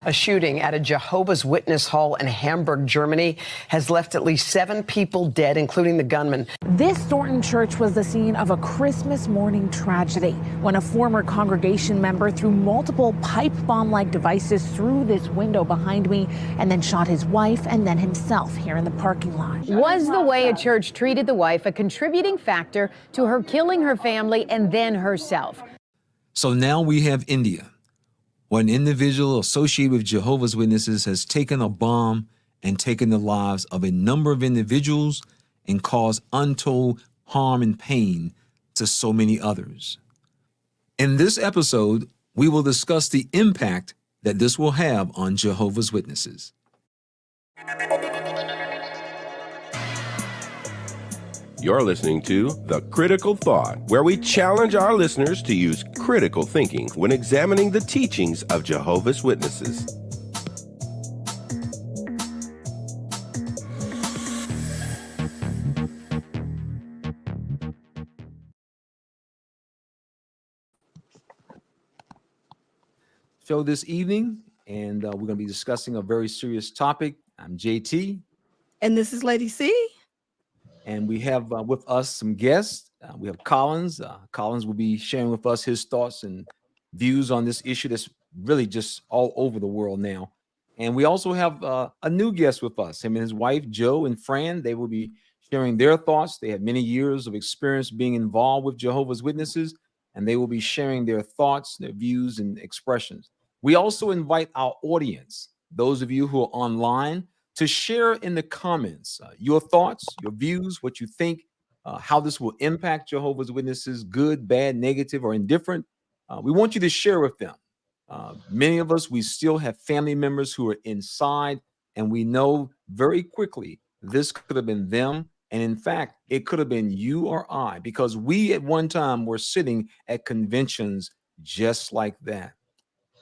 A shooting at a Jehovah's Witness hall in Hamburg, Germany, has left at least 7 people dead, including the gunman. This Thornton church was the scene of a Christmas morning tragedy when a former congregation member threw multiple pipe bomb-like devices through this window behind me and then shot his wife and then himself here in the parking lot. Was the way a church treated the wife a contributing factor to her killing her family and then herself? So now we have India, where an individual associated with Jehovah's Witnesses has taken a bomb and taken the lives of a number of individuals and caused untold harm and pain to so many others. In this episode, we will discuss the impact that this will have on Jehovah's Witnesses. You're listening to The Critical Thought, where we challenge our listeners to use critical thinking when examining the teachings of Jehovah's Witnesses. Show this evening, and we're going to be discussing a very serious topic. I'm JT. And this is Lady C. And we have with us some guests. We have Collins. Collins will be sharing with us his thoughts and views on this issue that's really just all over the world now. And we also have a new guest with us, him and his wife, Joe and Fran. They will be sharing their thoughts. They have many years of experience being involved with Jehovah's Witnesses, and they will be sharing their thoughts, their views, and expressions. We also invite our audience, those of you who are online, to share in the comments your thoughts, your views, what you think, how this will impact Jehovah's Witnesses, good, bad, negative, or indifferent. We want you to share with them. Many of us, we still have family members who are inside, and we know very quickly this could have been them. And in fact, it could have been you or I, because we at one time were sitting at conventions just like that.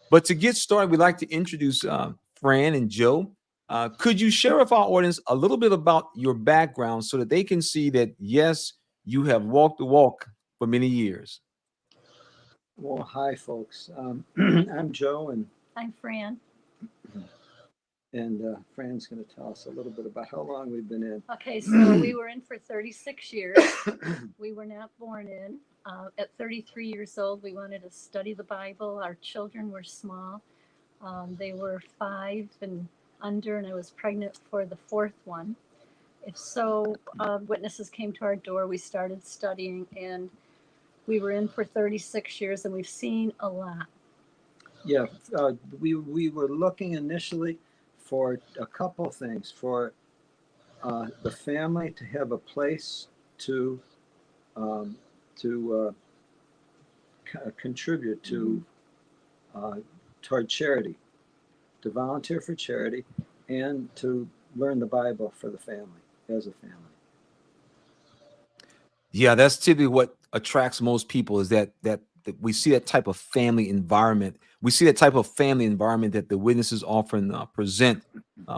But to get started, we'd like to introduce Fran and Joe. Could you share with our audience a little bit about your background so that they can see that, yes, you have walked the walk for many years? Well, hi, folks. I'm Joe, and I'm Fran. And Fran's going to tell us a little bit about how long we've been in. Okay, so we were in for 36 years. We were not born in. At 33 years old, we wanted to study the Bible. Our children were small. They were 5 and under, and I was pregnant for the 4th one. If so, witnesses came to our door. We started studying, and we were in for 36 years, and we've seen a lot. Yeah, we were looking initially for a couple things, for the family to have a place to contribute to toward charity, to volunteer for charity, and to learn the Bible for the family, as a family. Yeah, that's typically what attracts most people, is that we see that type of family environment. We see that type of family environment that the witnesses often present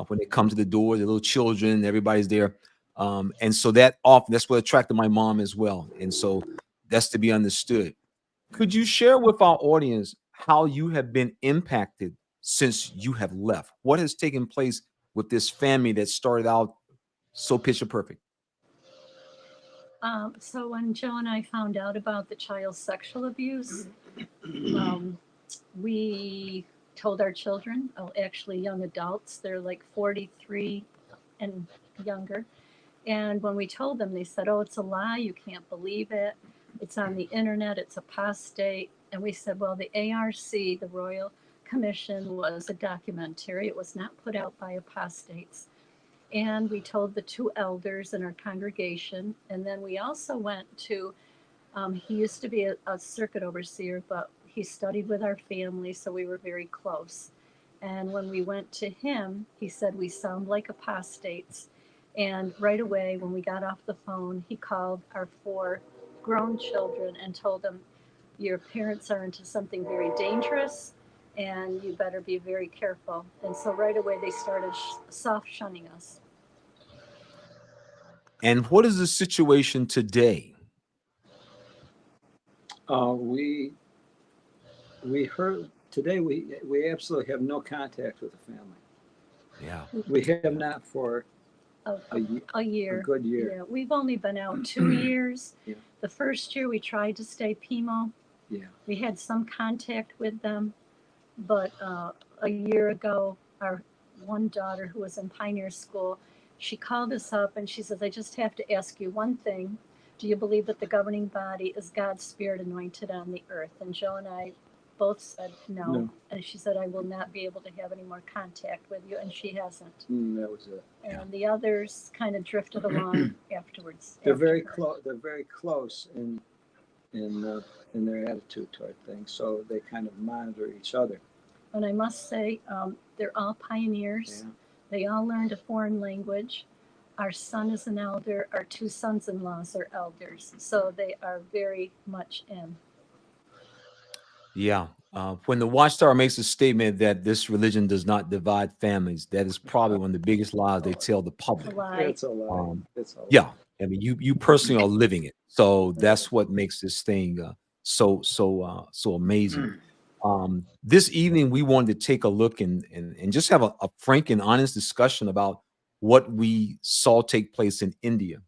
when they come to the door, the little children, everybody's there. And so that's what attracted my mom as well. And so that's to be understood. Could you share with our audience how you have been impacted since you have left? What has taken place with this family that started out so picture perfect? So when Joe and I found out about the child sexual abuse, we told our children, actually young adults, they're like 43 and younger. And when we told them, they said, "Oh, it's a lie. You can't believe it. It's on the internet. It's apostate." And we said, well, the ARC, the Royal Commission, was a documentary. It was not put out by apostates. And we told the 2 elders in our congregation. And then we also went to, he used to be a circuit overseer, but he studied with our family, so we were very close. And when we went to him, he said, "We sound like apostates." And right away, when we got off the phone, he called our 4 grown children and told them, "Your parents are into something very dangerous, and you better be very careful." And so right away, they started soft shunning us. And what is the situation today? We heard today we absolutely have no contact with the family. Yeah. We have not for a year. A good year. Yeah, we've only been out 2 years. Yeah. The first year we tried to stay PMO. Yeah. We had some contact with them, but a year ago, our one daughter who was in Pioneer School, she called us up and she says, I just have to ask you one thing. Do you believe that the governing body is God's spirit anointed on the earth? And Joe and I both said no. And she said, I will not be able to have any more contact with you. And she hasn't. That was it. And the others kind of drifted along afterwards. They're very close. They're very close in their attitude toward things. So they kind of monitor each other. And I must say, they're all pioneers. Yeah. They all learned a foreign language. Our son is an elder. Our 2 sons-in-laws are elders. So they are very much in. Yeah. When the Watchtower makes a statement that this religion does not divide families, that is probably one of the biggest lies they tell the public. It's a lie. It's a lie. Yeah. I mean, you personally are living it. So that's what makes this thing so amazing. This evening, we wanted to take a look and just have a frank and honest discussion about what we saw take place in India.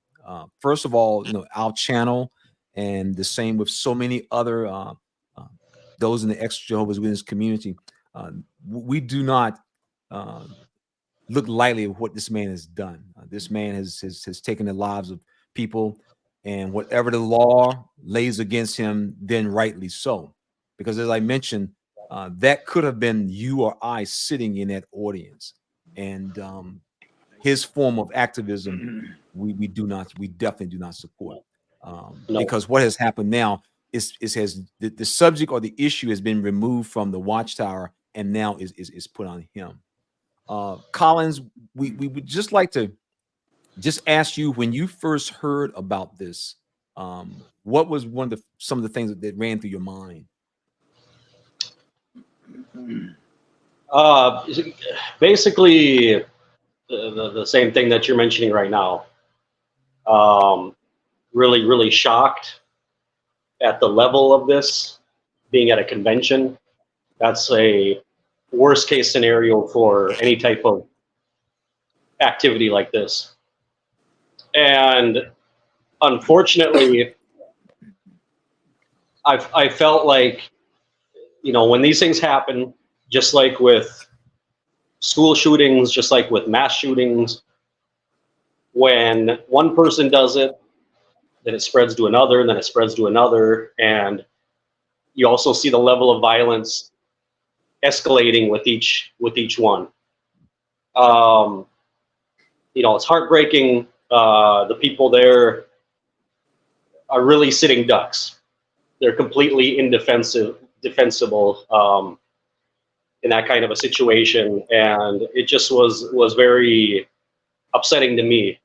First of all, our channel, and the same with so many other those in the ex-Jehovah's Witness community, we do not look lightly at what this man has done. This man has taken the lives of people, and whatever the law lays against him, then rightly so. Because as I mentioned, that could have been you or I sitting in that audience. And his form of activism, we definitely do not support. Because what has happened now is the subject or the issue has been removed from the Watchtower and now is put on him. Collins, we would just like to just ask you, when you first heard about this, what was some of the things that ran through your mind? Basically the same thing that you're mentioning right now. Really shocked at the level of this being at a convention. That's a worst case scenario for any type of activity like this. And unfortunately, I felt like, when these things happen, just like with school shootings, just like with mass shootings, when one person does it, then it spreads to another, and then it spreads to another. And you also see the level of violence escalating with each one. It's heartbreaking. The people there are really sitting ducks. They're completely defensible in that kind of a situation, and it just was very upsetting to me.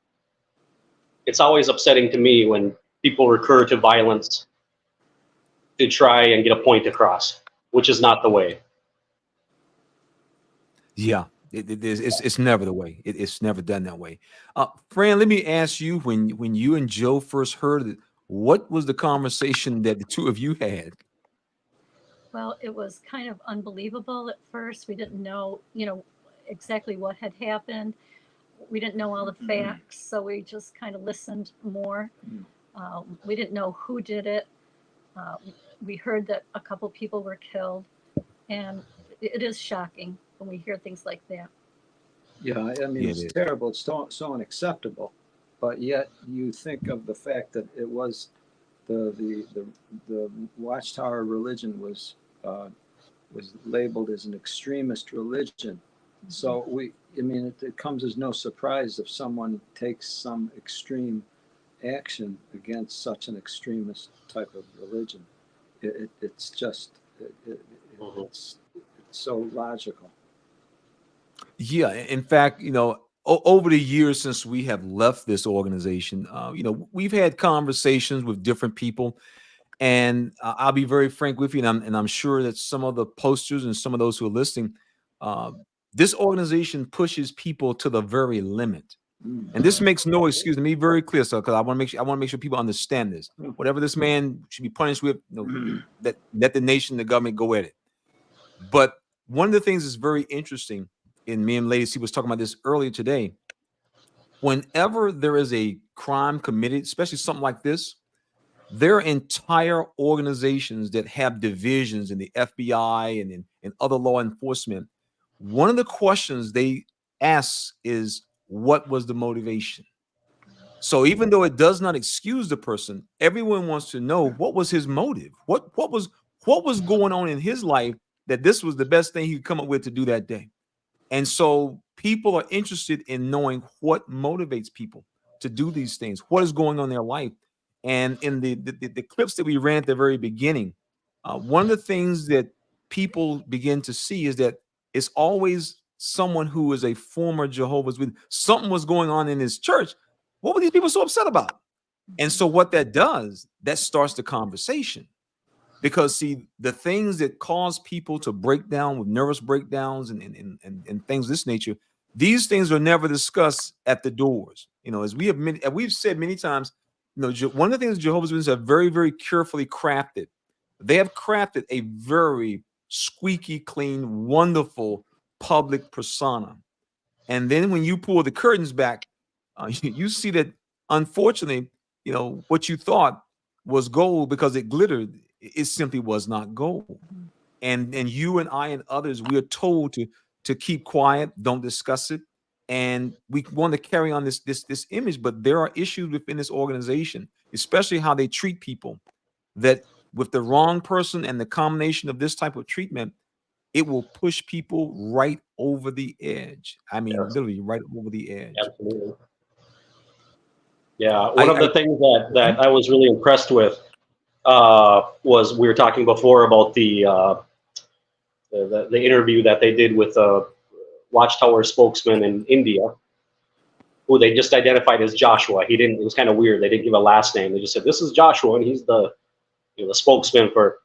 It's always upsetting to me when people recur to violence to try and get a point across, which is not the way. Yeah, it's never the way. It's never done that way. Fran, let me ask you, when you and Joe first heard it, what was the conversation that the two of you had? Well, it was kind of unbelievable at first. We didn't know, exactly what had happened. We didn't know all the facts, so we just kind of listened more. We didn't know who did it. We heard that a couple people were killed, and it is shocking when we hear things like that. Yeah, I mean, it's terrible. It's so unacceptable. But yet you think of the fact that it was the Watchtower religion was labeled as an extremist religion. So it comes as no surprise if someone takes some extreme action against such an extremist type of religion. It's so logical. Yeah, in fact, over the years since we have left this organization, we've had conversations with different people, and I'll be very frank with you, and I'm sure that some of the posters and some of those who are listening, this organization pushes people to the very limit. And this makes no excuse. To me, very clear, sir, because I want to make sure people understand this. Whatever this man should be punished with, let the nation, the government go at it. But one of the things that's very interesting, and me and Lady C was talking about this earlier today, whenever there is a crime committed, especially something like this, there are entire organizations that have divisions in the FBI and in other law enforcement. One of the questions they ask is, what was the motivation? So even though it does not excuse the person, everyone wants to know, what was his motive? What was going on in his life that this was the best thing he could come up with to do that day? And so people are interested in knowing what motivates people to do these things, what is going on in their life. And in the clips that we ran at the very beginning, one of the things that people begin to see is that it's always someone who is a former Jehovah's Witness. Something was going on in his church. What were these people so upset about? And so what that does, that starts the conversation. Because see, the things that cause people to break down with nervous breakdowns and things of this nature, these things are never discussed at the doors. You know, as we've said many times, you know, one of the things Jehovah's Witnesses have very, very carefully crafted. They have crafted a very squeaky clean, wonderful public persona. And then when you pull the curtains back, you see that, unfortunately, you know, what you thought was gold because it glittered, it simply was not gold. And you and I and others, we are told to keep quiet, don't discuss it. And we want to carry on this image, but there are issues within this organization, especially how they treat people, that with the wrong person and the combination of this type of treatment, it will push people right over the edge. I mean, literally right over the edge. Absolutely. Yeah, one of the things that I was really impressed with was, we were talking before about the interview that they did with a Watchtower spokesman in India, who they just identified as Joshua. It was kind of weird. They didn't give a last name. They just said, this is Joshua, and he's the spokesman for.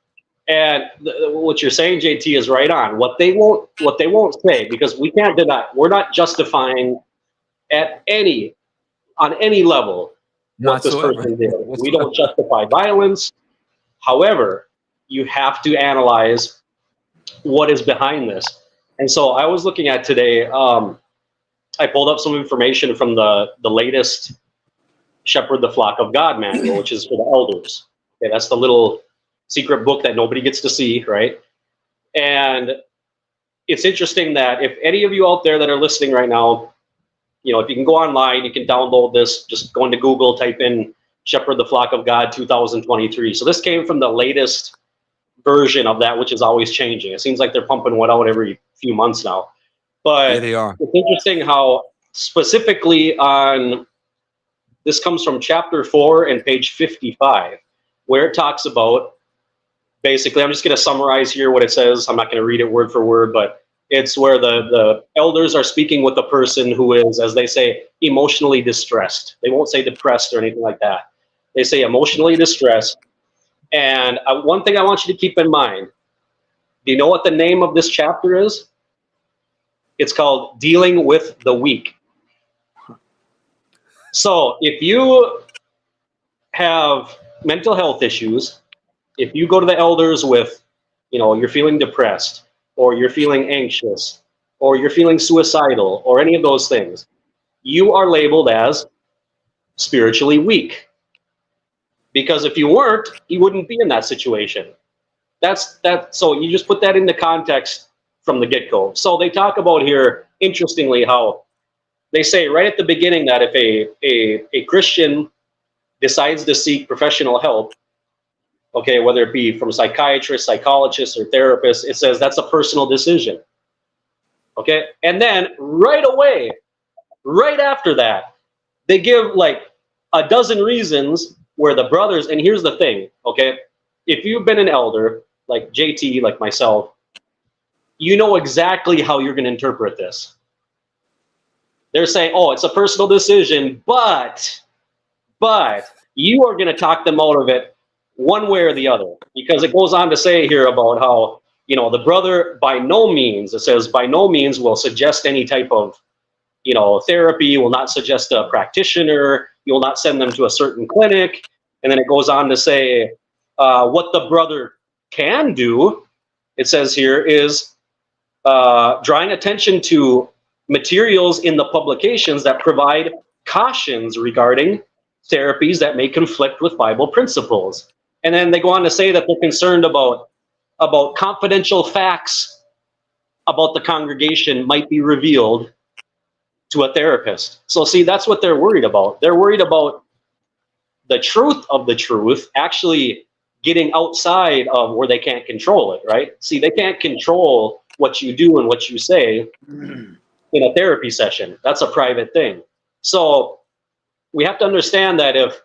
And what you're saying, JT, is right on. What they won't say, because we can't deny, we're not justifying on any level what this person did. We don't justify violence. However, you have to analyze what is behind this. And so I was looking at today, I pulled up some information from the latest Shepherd the Flock of God manual, which is for the elders. Okay, that's the little secret book that nobody gets to see, right? And it's interesting that if any of you out there that are listening right now, you know, if you can go online, you can download this, just go into Google, type in Shepherd the Flock of God 2023. So this came from the latest version of that, which is always changing. It seems like they're pumping one out every few months now. But yeah, they are. It's interesting how specifically on, this comes from chapter 4 and page 55, where it talks about, basically, I'm just going to summarize here what it says. I'm not going to read it word for word, but it's where the elders are speaking with a person who is, as they say, emotionally distressed. They won't say depressed or anything like that. They say emotionally distressed. And one thing I want you to keep in mind, do you know what the name of this chapter is? It's called Dealing with the Weak. So if you have mental health issues, if you go to the elders with, you know, you're feeling depressed, or you're feeling anxious, or you're feeling suicidal, or any of those things, you are labeled as spiritually weak. Because if you weren't, you wouldn't be in that situation. So you just put that into context from the get-go. So they talk about here, interestingly, how they say right at the beginning that if a Christian decides to seek professional help, okay, whether it be from a psychiatrist, psychologist, or therapist, it says that's a personal decision. Okay, and then right away, right after that, they give like a dozen reasons where the brothers, and here's the thing, okay, if you've been an elder, like JT, like myself, you know exactly how you're going to interpret this. They're saying, oh, it's a personal decision, but you are going to talk them out of it one way or the other, because it goes on to say here about how, you know, the brother by no means, it says by no means will suggest any type of, you know, therapy, will not suggest a practitioner, you'll not send them to a certain clinic. And then it goes on to say what the brother can do it says here, is drawing attention to materials in the publications that provide cautions regarding therapies that may conflict with Bible principles. And then they go on to say that they're concerned about confidential facts about the congregation might be revealed to a therapist. So see, that's what they're worried about. They're worried about the truth of the truth actually getting outside of where they can't control it, right? See, they can't control what you do and what you say in a therapy session. That's a private thing. So we have to understand that if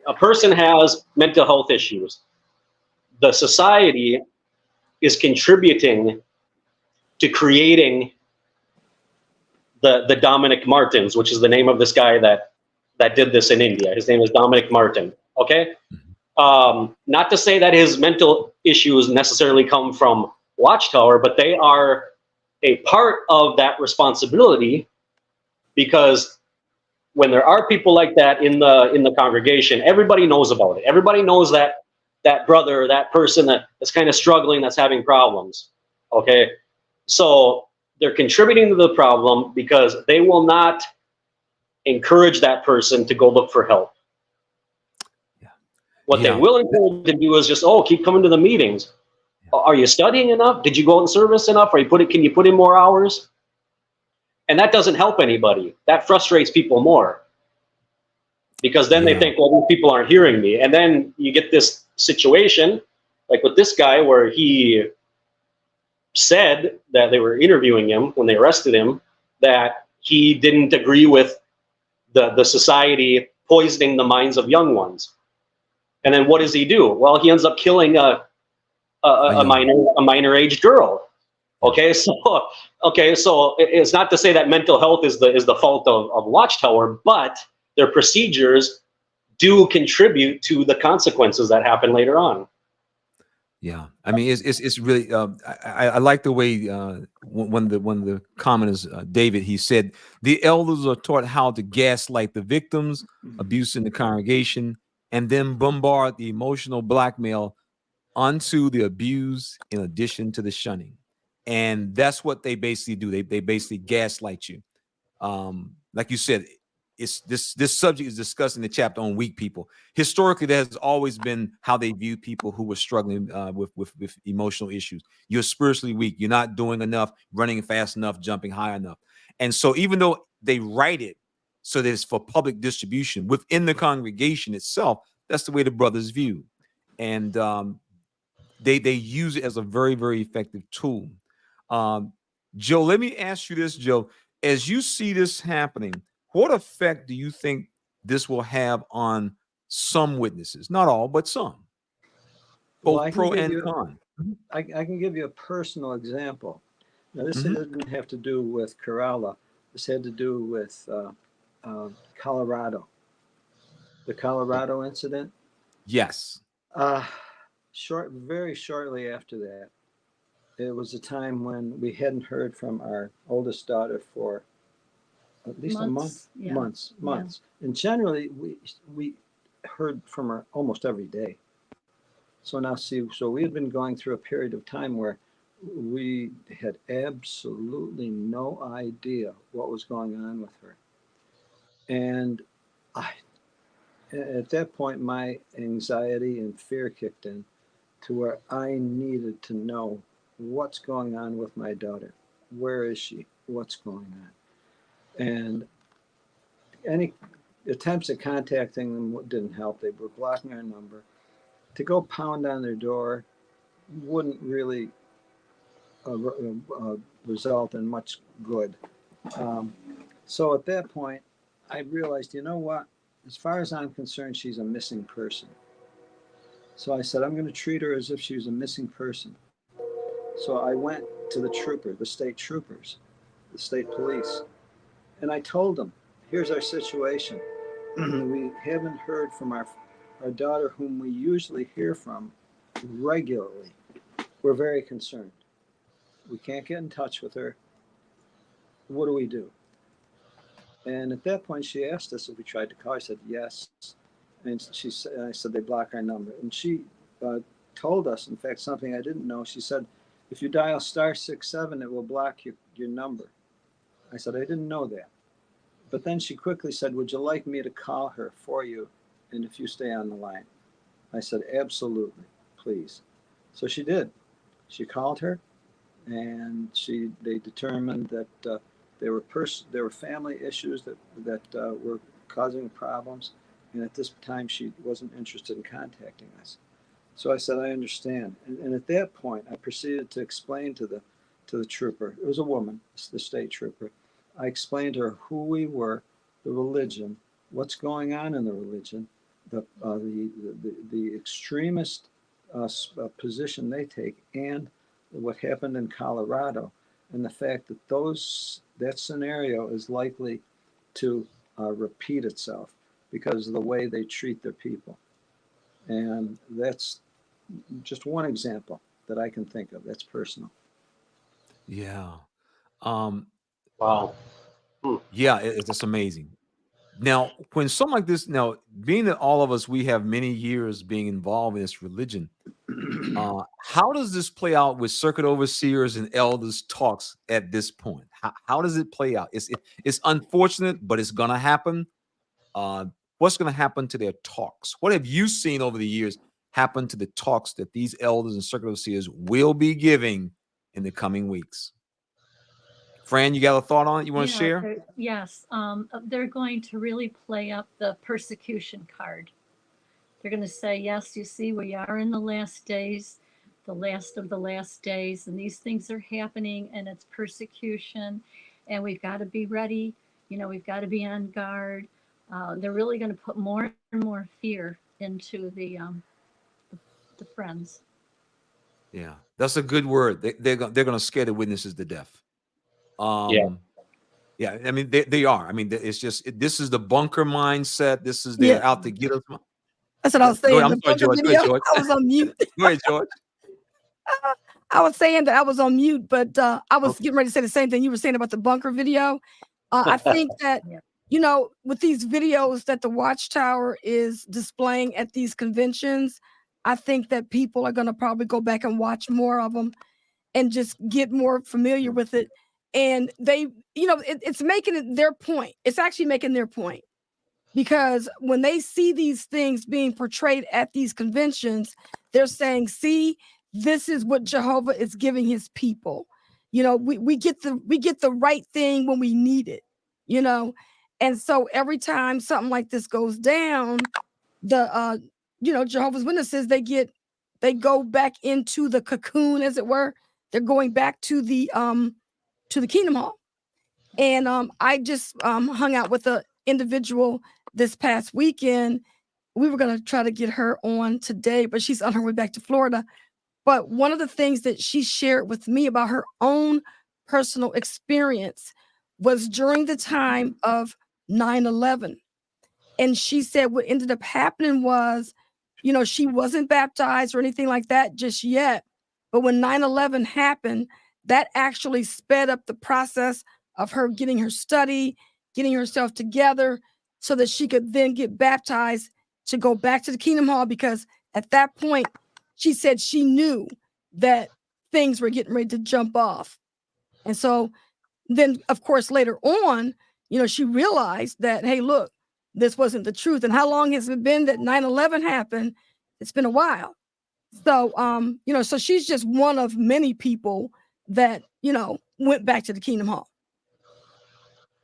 a person has mental health issues, the society is contributing to creating the Dominic Martins, which is the name of this guy that did this in India. His name is Dominic Martin. Okay, not to say that his mental issues necessarily come from Watchtower, but they are a part of that responsibility, because when there are people like that in the congregation, everybody knows about it. Everybody knows that brother, that person that's kind of struggling, that's having problems. Okay, so they're contributing to the problem because they will not encourage that person to go look for help. What they will encourage to do is just, keep coming to the meetings. Are you studying enough? Did you go in service enough? Can you put in more hours? And that doesn't help anybody. That frustrates people more, because then they think, well, these people aren't hearing me. And then you get this situation like with this guy where he said that they were interviewing him when they arrested him, that he didn't agree with the society poisoning the minds of young ones. And then what does he do? Well, he ends up killing a minor age girl. Okay, so it's not to say that mental health is the fault of Watchtower, but their procedures do contribute to the consequences that happen later on. Yeah, I mean, it's really. I like the way when the commenters David, he said the elders are taught how to gaslight the victims, abuse in the congregation, and then bombard the emotional blackmail onto the abuse in addition to the shunning. And that's what they basically do. They basically gaslight you. Like you said, it's this subject is discussed in the chapter on weak people. Historically, that has always been how they view people who were struggling with emotional issues. You're spiritually weak. You're not doing enough, running fast enough, jumping high enough. And so even though they write it so that it's for public distribution within the congregation itself, that's the way the brothers view. And they use it as a very, very effective tool. Joe, let me ask you this, Joe. As you see this happening, what effect do you think this will have on some witnesses? Not all, but some. Both pro and con. I can give you a personal example. Now, this didn't have to do with Kerala. This had to do with Colorado. The Colorado incident? Yes. Very shortly after that, it was a time when we hadn't heard from our oldest daughter for at least Months. a month, months. And generally, we heard from her almost every day. So now, so we had been going through a period of time where we had absolutely no idea what was going on with her. And at that point, my anxiety and fear kicked in to where I needed to know what's going on with my daughter. Where is she? What's going on? And any attempts at contacting them didn't help. They were blocking our number. To go pound on their door wouldn't really result in much good. So at that point, I realized, you know what? As far as I'm concerned, she's a missing person. So I said, I'm going to treat her as if she was a missing person. So I went to the state troopers, the state police, and I told them, here's our situation. We haven't heard from our daughter, whom we usually hear from regularly. We're very concerned. We can't get in touch with her. What do we do? And at that point, she asked us if we tried to call. I said, yes. And I said, they block our number. And she told us, in fact, something I didn't know. She said, if you dial *67, it will block your number. I said, I didn't know that. But then she quickly said, would you like me to call her for you? And if you stay on the line. I said, absolutely, please. So she did. She called her, and they determined that there were family issues that were causing problems. And at this time, she wasn't interested in contacting us. So I said, I understand. And at that point, I proceeded to explain to the trooper. It was a woman, the state trooper. I explained to her who we were, the religion, what's going on in the religion, the extremist position they take, and what happened in Colorado, and the fact that that scenario is likely to repeat itself because of the way they treat their people. And that's just one example that I can think of. That's personal. Yeah. Wow. Yeah, it's amazing. Now, when something like this, now being that all of us, we have many years being involved in this religion, how does this play out with circuit overseers and elders talks at this point? How does it play out? It's unfortunate, but it's gonna happen. What's gonna happen to their talks? What have you seen over the years happen to the talks that these elders and circuit overseers will be giving in the coming weeks? Fran, you got a thought on it you want to share? Yes. They're going to really play up the persecution card. They're going to say, yes, you see, we are in the last days, the last of the last days, and these things are happening, and it's persecution, and we've got to be ready. We've got to be on guard. They're really going to put more and more fear into the friends. Yeah, that's a good word. They're going to scare the witnesses to death. Yeah. I mean, they are. I mean, it's just this is the bunker mindset. This is they're out to get us. That's what I was saying. I'm sorry, George. Go ahead, George. I was on mute. Go ahead, George. I was saying that I was on mute, but I was getting ready to say the same thing you were saying about the bunker video. I think that, with these videos that the Watchtower is displaying at these conventions, I think that people are going to probably go back and watch more of them and just get more familiar with it. And they, it's making it their point. It's actually making their point. Because when they see these things being portrayed at these conventions, they're saying, see, this is what Jehovah is giving his people. We get the right thing when we need it, And so every time something like this goes down, the Jehovah's Witnesses, they go back into the cocoon, as it were. They're going back to the Kingdom Hall. And I just hung out with an individual this past weekend. We were going to try to get her on today, but she's on her way back to Florida. But one of the things that she shared with me about her own personal experience was during the time of 9/11. And she said what ended up happening was, she wasn't baptized or anything like that just yet. But when 9/11 happened, that actually sped up the process of her getting her study, getting herself together so that she could then get baptized to go back to the Kingdom Hall, because at that point, she said she knew that things were getting ready to jump off. And so then, of course, later on, she realized that, hey, look, this wasn't the truth. And how long has it been that 9/11 happened? It's been a while. So, so she's just one of many people that, went back to the Kingdom Hall.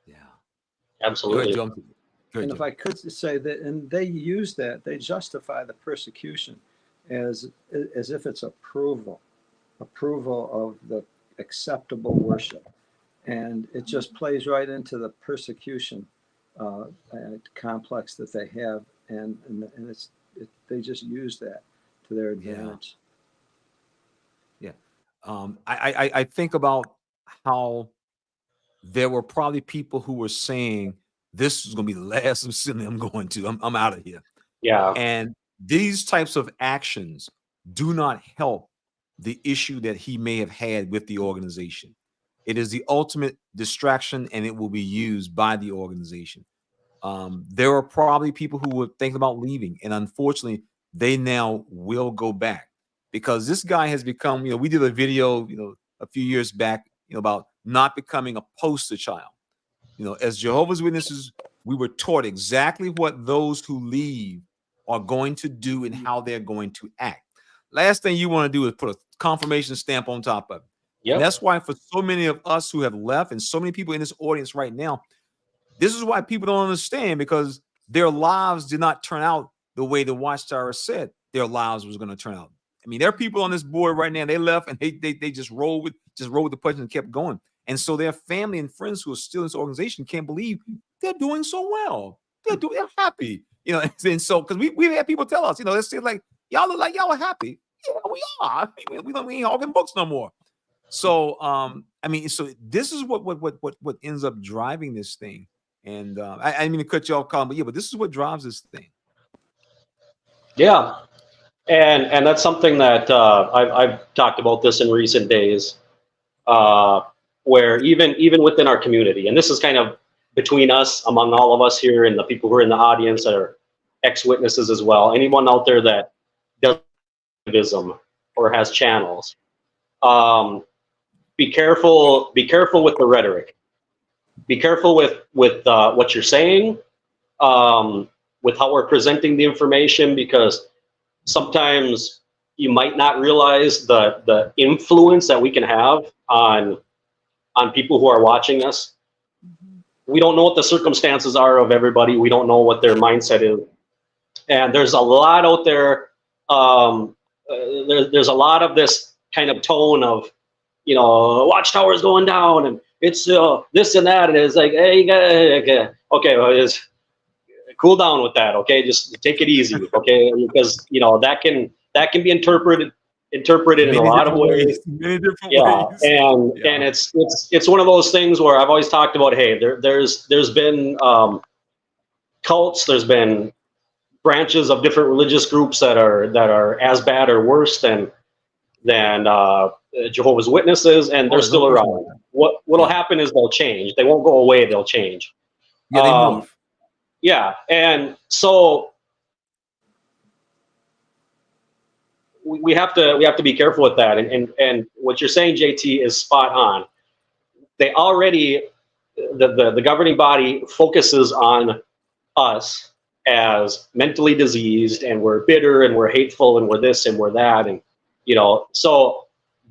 Yeah, absolutely. Go ahead, Joe. And if I could say that, and they use that, they justify the persecution as if it's approval of the acceptable worship. And it just plays right into the persecution complex that they have. And they just use that to their advantage. Yeah. I think about how there were probably people who were saying, this is going to be the last assembly I'm going to. I'm out of here. Yeah. And these types of actions do not help the issue that he may have had with the organization. It is the ultimate distraction, and it will be used by the organization. There are probably people who were thinking about leaving, and unfortunately, they now will go back. because this guy has become, we did a video, a few years back, about not becoming a poster child. As Jehovah's Witnesses, we were taught exactly what those who leave are going to do and how they're going to act. Last thing you want to do is put a confirmation stamp on top of it. Yep. And that's why for so many of us who have left and so many people in this audience right now, this is why people don't understand, because their lives did not turn out the way the Watchtower said their lives was going to turn out. I mean, there are people on this board right now, they left and they just rolled with the punches and kept going. And so their family and friends who are still in this organization can't believe they're doing so well. They're happy, and so, because we had people tell us, they say like, y'all look like y'all are happy. Yeah, we are. We ain't hogging books no more. So, so this is what ends up driving this thing. And I didn't mean to cut you off, Collin, but this is what drives this thing. Yeah, and that's something that I've talked about this in recent days, where even within our community, and this is kind of between us, among all of us here, and the people who are in the audience that are ex-witnesses as well. Anyone out there that does activism or has channels, be careful with the rhetoric. Be careful with what you're saying, with how we're presenting the information, because sometimes you might not realize the influence that we can have on people who are watching us. We don't know what the circumstances are of everybody. We don't know what their mindset is. And there's a lot out there. There's a lot of this kind of tone of, Watchtower's going down and it's this and that. And it's like, hey, you gotta, okay, well, cool down with that. Okay, just take it easy. Okay, because that can be interpreted in a lot of ways. Many different ways. And it's one of those things where I've always talked about, hey, there's been cults, there's been branches of different religious groups that are as bad or worse than Jehovah's Witnesses, and they're still around. What'll happen is they'll change. They won't go away, they'll change. Yeah, they move. Yeah, and so we have to be careful with that. And what you're saying, JT, is spot on. They already, the governing body focuses on us as mentally diseased, and we're bitter and we're hateful and we're this and we're that, and so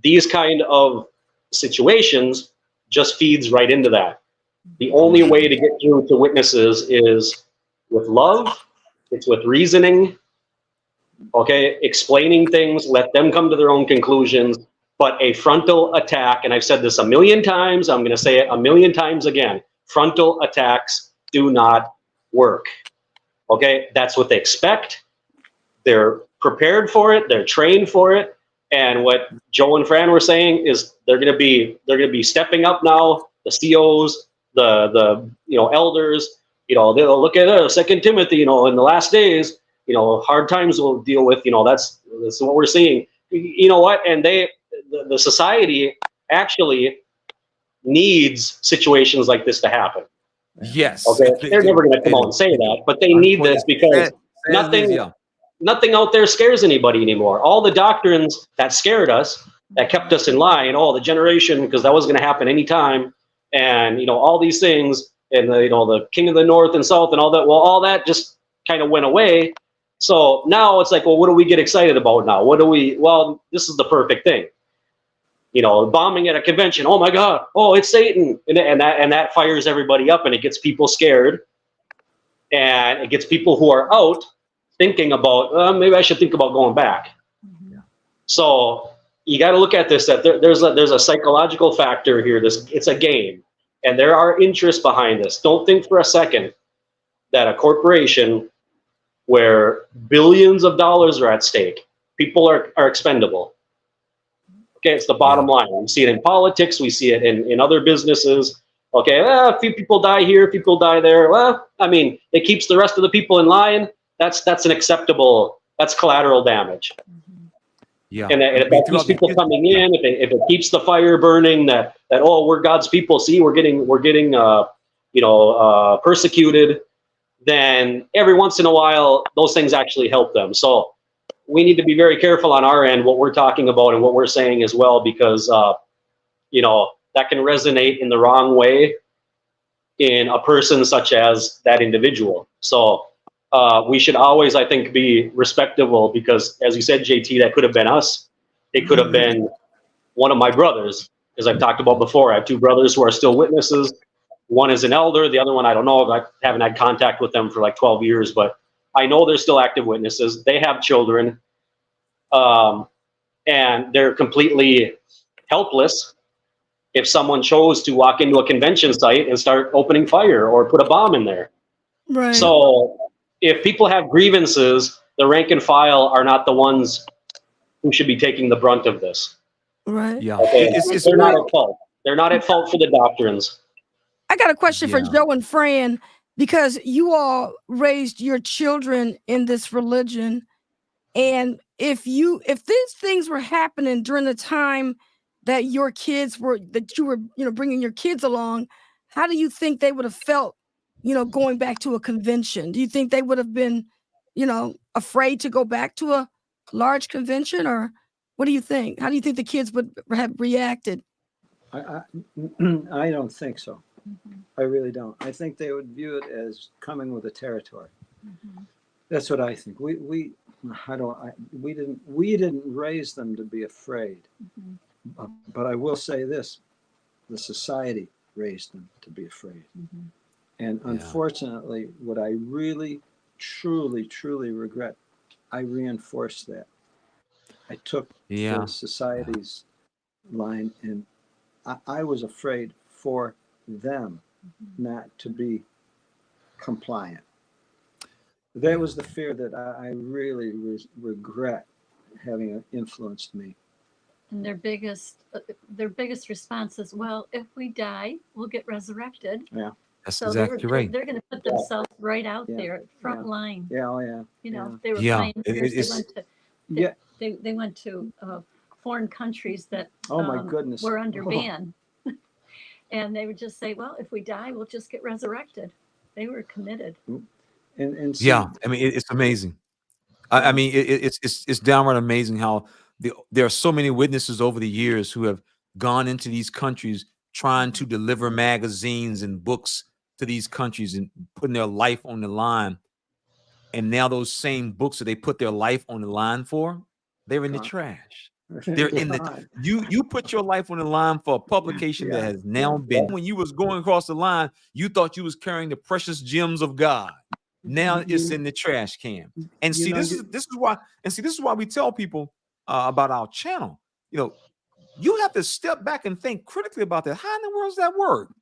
these kind of situations just feeds right into that. The only way to get through to witnesses is with love. It's with reasoning. Okay, explaining things, let them come to their own conclusions. But a frontal attack, and I've said this a million times, I'm going to say it a million times again, frontal attacks do not work. Okay, that's what they expect. They're prepared for it. They're trained for it. And what Joe and Fran were saying is they're going to be stepping up now. The COs, the elders, they'll look at 2 Timothy, in the last days, hard times we'll deal with. That's what we're seeing. You know what? And the society actually needs situations like this to happen. Yes. Okay. They're never going to come out and say that, but they need this because nothing out there scares anybody anymore. All the doctrines that scared us, that kept us in line, the generation, because that was going to happen anytime, and all these things, and the king of the north and south and all that. Well, all that just kind of went away. So now it's like, well, what do we get excited about now? Well, this is the perfect thing. Bombing at a convention. Oh my God! Oh, it's Satan, and that fires everybody up, and it gets people scared, and it gets people who are out thinking about maybe I should think about going back. Yeah. So you got to look at this. That there's a psychological factor here. It's a game, and there are interests behind this. Don't think for a second that a corporation where billions of dollars are at stake, people are expendable. Okay, it's the bottom line. We see it in politics. We see it in other businesses. Okay, a few people die here, people die there. Well, I mean, it keeps the rest of the people in line. That's an acceptable. That's collateral damage. Yeah, and if that keeps people coming in, if it keeps the fire burning, that we're God's people. See, we're getting persecuted. Then every once in a while, those things actually help them. So we need to be very careful on our end what we're talking about and what we're saying as well, because you know, that can resonate in the wrong way in a person such as that individual. So we should always, I think, be respectable, because as you said, JT, that could have been us. It could have been one of my brothers, as I've talked about before. I have two brothers who are still witnesses. One is an elder. The other one, I don't know. I haven't had contact with them for like 12 years, but I know they're still active witnesses. They have children, and they're completely helpless if someone chose to walk into a convention site and start opening fire or put a bomb in there. Right. So if people have grievances, the rank and file are not the ones who should be taking the brunt of this. Right. Yeah. Okay? They're not at fault. They're not at fault for the doctrines. I got a question for Yeah. Joe and Fran, because you all raised your children in this religion. And if these things were happening during the time that you were, bringing your kids along, how do you think they would have felt, going back to a convention? Do you think they would have been, afraid to go back to a large convention, or what do you think? How do you think the kids would have reacted? I don't think so. I really don't. I think they would view it as coming with the territory. That's what I think. We didn't raise them to be afraid. But I will say this: the society raised them to be afraid. And unfortunately, what I really, truly regret, I reinforced that. I took the society's line, and I was afraid for them not to be compliant. That was the fear that I really regret having influenced me. And their biggest response is, well, if we die, we'll get resurrected. Yeah. That's So exactly right. They're going to put themselves right out there, front line. Yeah, oh yeah. You know, they were pioneers. They went to foreign countries that oh my goodness, were under ban. And they would just say, well, if we die, we'll just get resurrected. They were committed. And yeah, I mean, it's amazing. I mean, it's downright amazing how there are so many witnesses over the years who have gone into these countries trying to deliver magazines and books to these countries and putting their life on the line. And now those same books that they put their life on the line for, they're in the trash. They're in the you put your life on the line for a publication that has now been, when you was going across the line, you thought you was carrying the precious gems of God. Now it's in the trash can. And see, this is why we tell people about our channel. You know, you have to step back and think critically about that. How in the world does that work?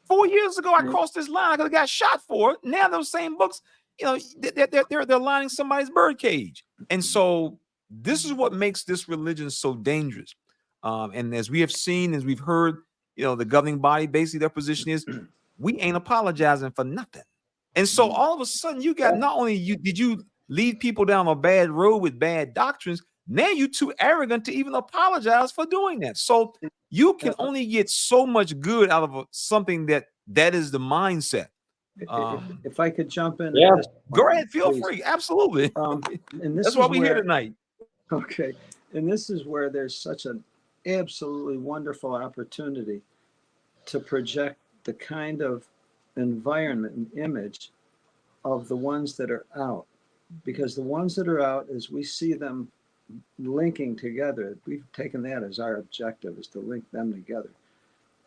4 years ago, I crossed this line. I could have got shot for it. Now those same books, you know, they're lining somebody's bird cage. And so this is what makes this religion so dangerous. And as we have seen, as we've heard, you know, the governing body, basically their position is, we ain't apologizing for nothing. And so all of a sudden, you got, not only did you lead people down a bad road with bad doctrines, now you're too arrogant to even apologize for doing that. So you can only get so much good out of something that is the mindset. If I could jump in, go ahead, feel free, absolutely. And that's why we're here tonight. Okay, and this is where there's such an absolutely wonderful opportunity to project the kind of environment and image of the ones that are out, because the ones that are out, as we see them linking together, we've taken that as our objective, is to link them together.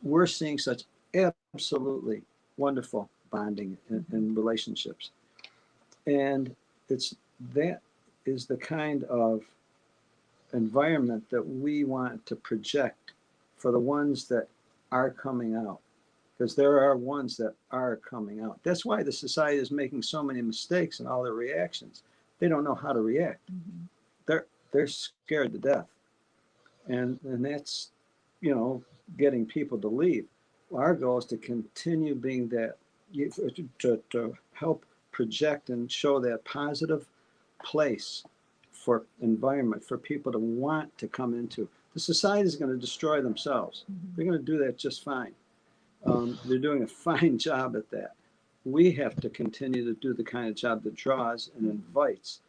We're seeing such absolutely wonderful bonding and relationships, and that is the kind of environment that we want to project for the ones that are coming out, because there are ones that are coming out. That's why the society is making so many mistakes in all their reactions. They don't know how to react. They're scared to death, and that's, you know, getting people to leave. Our goal is to continue being that, to help project and show that positive place for environment for people to want to come into. The society is going to destroy themselves. They're going to do that just fine. They're doing a fine job at that. We have to continue to do the kind of job that draws and invites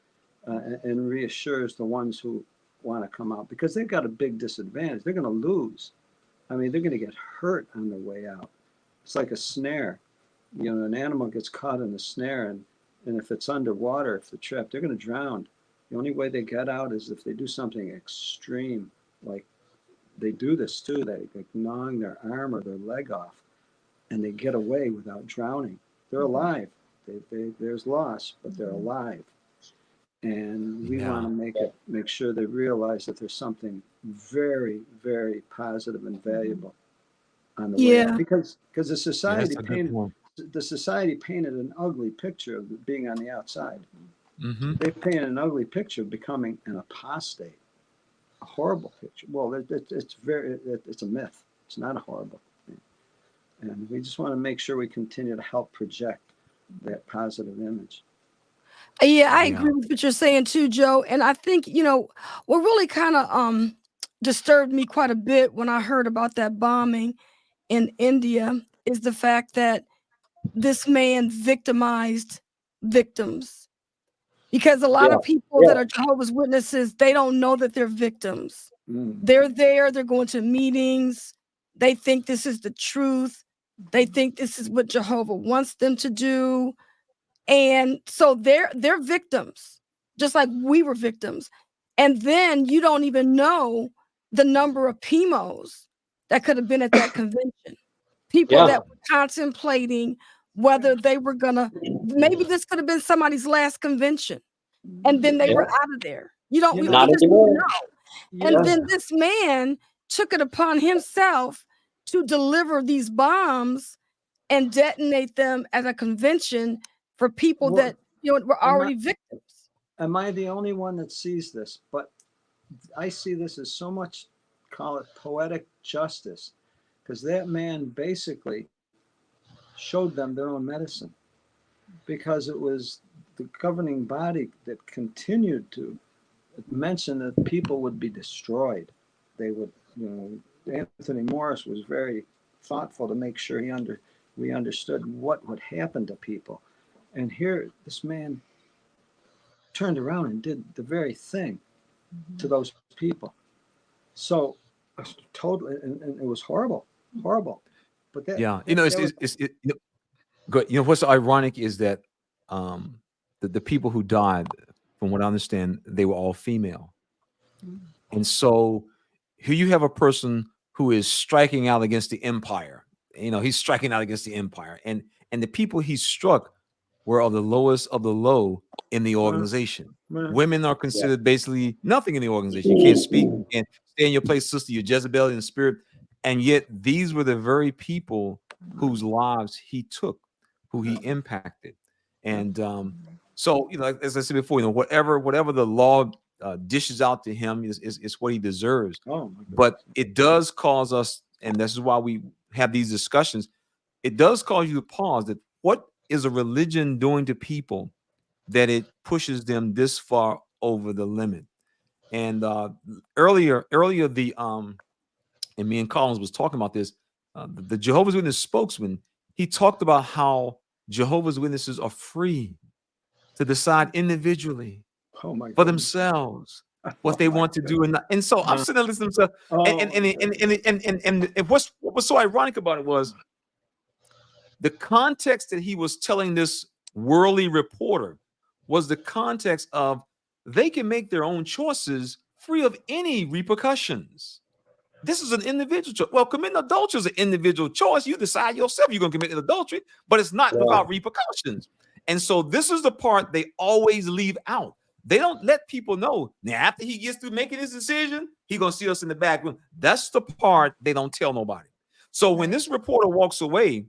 and reassures the ones who want to come out, because they've got a big disadvantage. They're going to lose. I mean, they're going to get hurt on their way out. It's like a snare. You know, an animal gets caught in a snare, and if it's underwater, if they're trapped, they're going to drown. The only way they get out is if they do something extreme, like they do this too. They like gnawing their arm or their leg off, and they get away without drowning. They're alive. There's loss, but they're alive. And we want to make sure they realize that there's something very, very positive and valuable on the way out. Because the society painted an ugly picture of being on the outside. Mm-hmm. They painted an ugly picture of becoming an apostate, a horrible picture. Well, it's a myth. It's not a horrible thing. And we just want to make sure we continue to help project that positive image. Yeah, I agree with what you're saying too, Joe. And I think, you know, what really kind of disturbed me quite a bit when I heard about that bombing in India is the fact that this man victimized victims. Because a lot of people that are Jehovah's Witnesses, they don't know that they're victims. They're there, they're going to meetings, they think this is the truth, they think this is what Jehovah wants them to do. And so they're victims, just like we were victims. And then you don't even know the number of PMOs that could have been at that convention. People that were contemplating whether they were gonna, maybe this could have been somebody's last convention, and then they were out of there. We just don't know. And then this man took it upon himself to deliver these bombs and detonate them at a convention for people that were already victims. Am I the only one that sees this? But I see this as so much, call it poetic justice, because that man basically showed them their own medicine, because it was the governing body that continued to mention that people would be destroyed. They would, Anthony Morris was very thoughtful to make sure we understood what would happen to people. And here, this man turned around and did the very thing to those people. So, totally, and it was horrible. But that, good. What's ironic is that the people who died, from what I understand, they were all female, and so here you have a person who is striking out against the empire. He's striking out against the empire, and the people he struck were of the lowest of the low in the organization. Women are considered basically nothing in the organization. You can't speak, you can't stay in your place, sister. You're Jezebel in the spirit. And yet these were the very people whose lives he took, who he impacted. And so, as I said before, whatever the law dishes out to him is what he deserves. But it does cause us, and this is why we have these discussions, it does cause you to pause that what is a religion doing to people that it pushes them this far over the limit? And earlier and me and Collins was talking about this, the Jehovah's Witness spokesman, he talked about how Jehovah's Witnesses are free to decide individually for themselves what they want to do. And so I'm sitting there listening to and what was so ironic about it was the context that he was telling this worldly reporter was the context of they can make their own choices free of any repercussions. This is an individual choice. Well, committing adultery is an individual choice. You decide yourself you're going to commit adultery, but it's not without repercussions. And so this is the part they always leave out. They don't let people know. Now, after he gets through making his decision, he's going to see us in the back room. That's the part they don't tell nobody. So when this reporter walks away,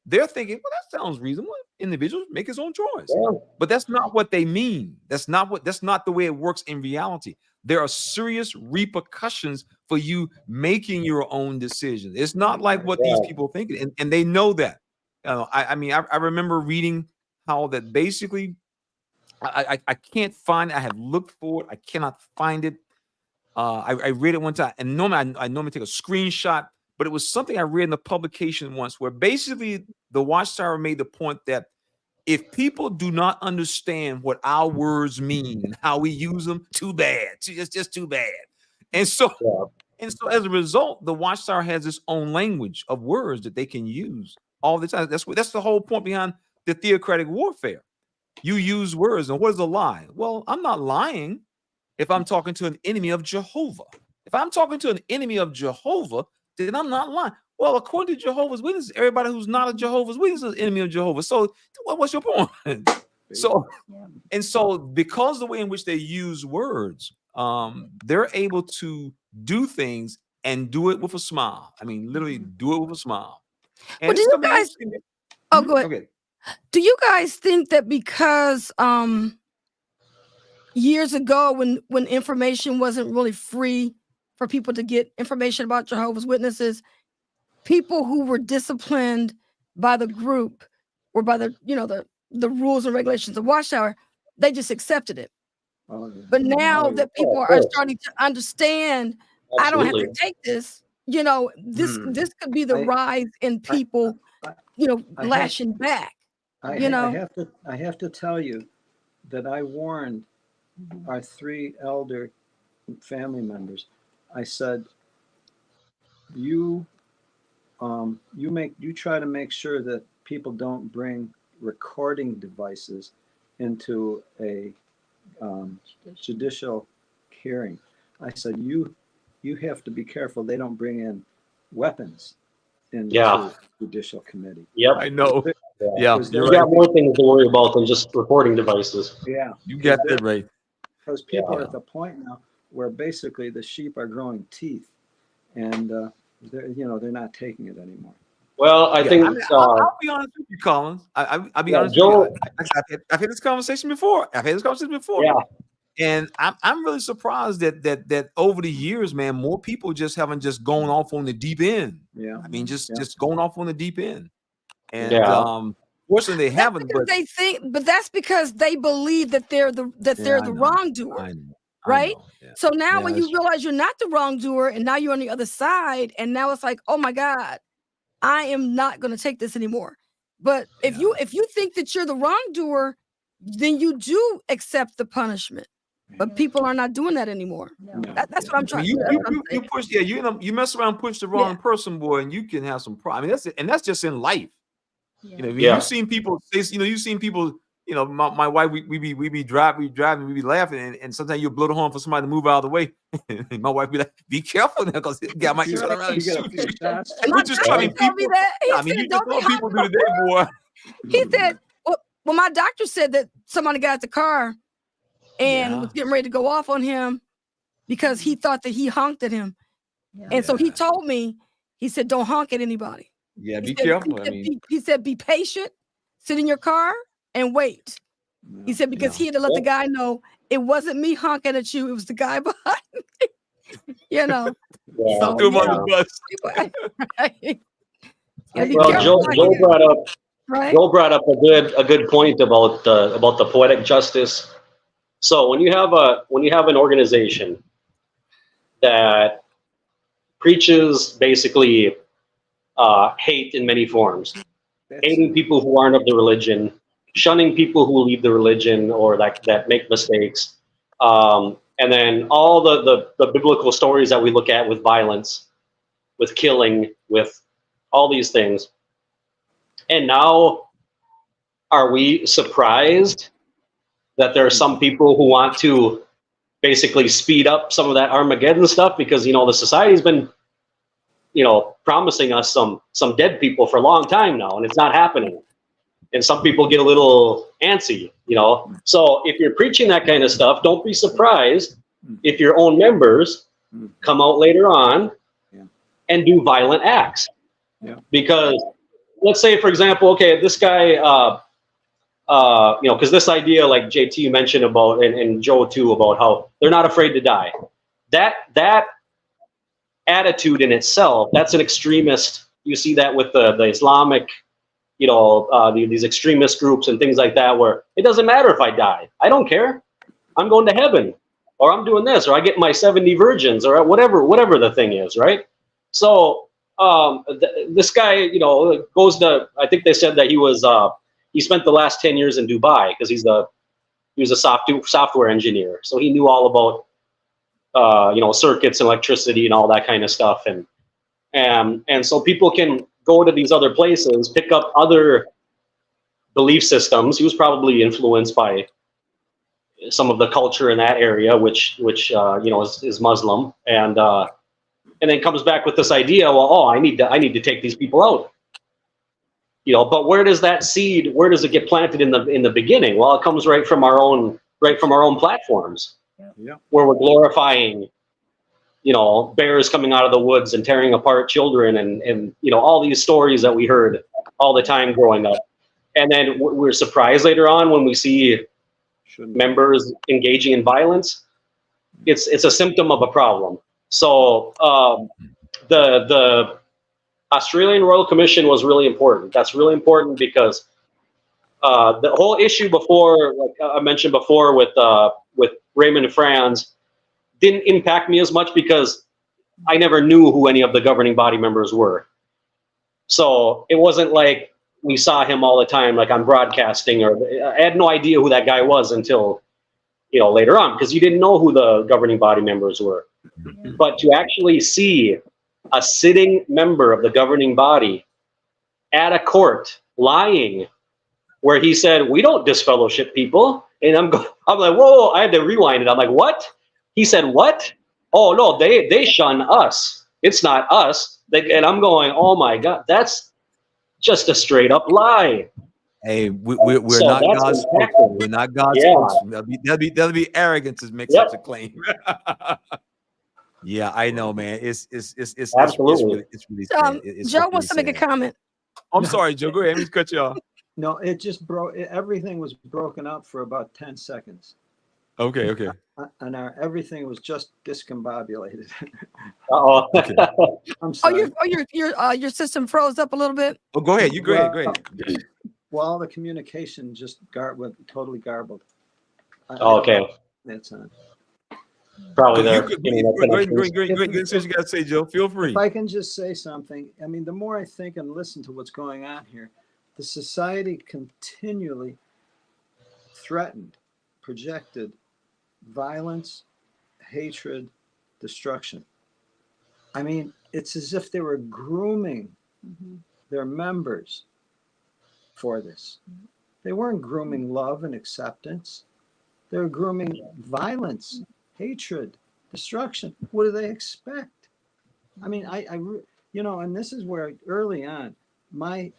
they're thinking, well, that sounds reasonable. Individuals make his own choice. But that's not what they mean. That's not the way it works in reality. There are serious repercussions for you making your own decisions. It's not like what these people think, and they know that. I remember reading how that basically, I can't find it. I have looked for it. I cannot find it. I read it one time, and normally I normally take a screenshot, but it was something I read in a publication once where basically the Watchtower made the point that if people do not understand what our words mean and how we use them, too bad. It's just too bad. And so, as a result, the Watchtower has its own language of words that they can use all the time. That's the whole point behind the theocratic warfare. You use words, and what is a lie? Well, I'm not lying if I'm talking to an enemy of Jehovah. If I'm talking to an enemy of Jehovah, then I'm not lying. Well, according to Jehovah's Witnesses, everybody who's not a Jehovah's Witness is an enemy of Jehovah. So what's your point? So because the way in which they use words, they're able to do things and do it with a smile. I mean, literally do it with a smile. And Well, do you guys? Oh, go ahead. Okay. Do you guys think that because years ago, when information wasn't really free for people to get information about Jehovah's Witnesses, people who were disciplined by the group or by the rules and regulations of Watchtower, they just accepted it. But now that people are starting to understand, I don't have to take this. This could be the rise in people, lashing back. I have to tell you that I warned our 3 elder family members. I said, you try to make sure that people don't bring recording devices into a judicial hearing. I said, you have to be careful they don't bring in weapons into judicial committee. Yep, I know. Yeah, you got more things to worry about than just recording devices. Yeah, you got that right. Because people are at the point now where basically the sheep are growing teeth, and they're not taking it anymore. Well, I think I'll be honest with you, Collin. I'll be honest with you. I've had this conversation before. Yeah. And I'm really surprised that over the years, man, more people just haven't just gone off on the deep end. Yeah. I mean, just going off on the deep end. And fortunately, they haven't. But they think, but that's because they believe that they're the wrongdoer, right? Yeah. So now, when you realize you're not the wrongdoer, and now you're on the other side, and now it's like, oh my God, I am not going to take this anymore. But if you think that you're the wrongdoer, then you do accept the punishment. But people are not doing that anymore. That's what I'm trying to do. You push, you mess around, push the wrong person, boy, and you can have some problem. I mean, that's it, and that's just in life. You've seen people say, you've seen people, my wife, we be driving, we be laughing, and sometimes you'll blow the horn for somebody to move out of the way. My wife be like, "Be careful now, because the guy might turn around and shoot you." We're just trying people. I mean, you just know people do today, boy. He said, well, my doctor said that somebody got the car and was getting ready to go off on him because he thought that he honked at him. And so he told me, he said, don't honk at anybody. Yeah, be careful. He said, be patient, sit in your car and wait. He said, because he had to let the guy know it wasn't me honking at you, it was the guy behind me. So, do him on the bus. Well, Joe brought up a good point about the poetic justice. So when you have an organization that preaches basically hate in many forms, hating people who aren't of the religion, shunning people who leave the religion or that make mistakes, and then all the biblical stories that we look at with violence, with killing, with all these things. And now, are we surprised that there are some people who want to basically speed up some of that Armageddon stuff? Because, the society's been, promising us some dead people for a long time now, and it's not happening. And some people get a little antsy, So if you're preaching that kind of stuff, don't be surprised if your own members come out later on and do violent acts. Because let's say, for example, okay, this guy, because this idea, like JT mentioned about, and Joe too, about how they're not afraid to die. That attitude in itself, that's an extremist. You see that with the Islamic, these extremist groups and things like that, where it doesn't matter if I die. I don't care. I'm going to heaven, or I'm doing this, or I get my 70 virgins, or whatever the thing is, right? So this guy, goes to, I think they said that he was he spent the last 10 years in Dubai because he was a software engineer, so he knew all about circuits and electricity and all that kind of stuff, and so people can go to these other places, pick up other belief systems. He was probably influenced by some of the culture in that area, which is Muslim, and then comes back with this idea. Well, I need to take these people out. But where does that seed? Where does it get planted in the beginning? Well, it comes right from our own platforms, where we're glorifying, bears coming out of the woods and tearing apart children, and all these stories that we heard all the time growing up, and then we're surprised later on when we see members engaging in violence. It's a symptom of a problem. So the Australian Royal Commission was really important. That's really important because the whole issue before, like I mentioned before, with Raymond and Franz, didn't impact me as much because I never knew who any of the governing body members were. So it wasn't like we saw him all the time, like on broadcasting, or I had no idea who that guy was until later on, because you didn't know who the governing body members were. But to actually see a sitting member of the governing body at a court lying, where he said, "We don't disfellowship people," and I'm like, whoa! I had to rewind it. I'm like, what? He said, what? Oh no, they shun us. It's not us. And I'm going, oh my God, that's just a straight up lie. Hey, we're not God's spokesman. We're not God's spokesman. That'll be arrogant to make such a claim. Yeah, I know, man. It's absolutely. It's really sad. Joe wants to make a comment. I'm sorry, Joe. Go ahead. Let me cut you off. No, it just broke. Everything was broken up for about 10 seconds. Okay. And everything was just discombobulated. Uh-oh. Okay. I'm sorry. Your system froze up a little bit. Oh, go ahead. Go ahead. Well, the communication just went totally garbled. Okay. That's on. Probably there. Go ahead. Since you got to say, Joe, feel free. If I can just say something, I mean, the more I think and listen to what's going on here, the society continually threatened, projected violence, hatred, destruction. I mean, it's as if they were grooming their members for this. They weren't grooming love and acceptance. They were grooming violence, hatred, destruction. What do they expect? I mean, and this is where early on, my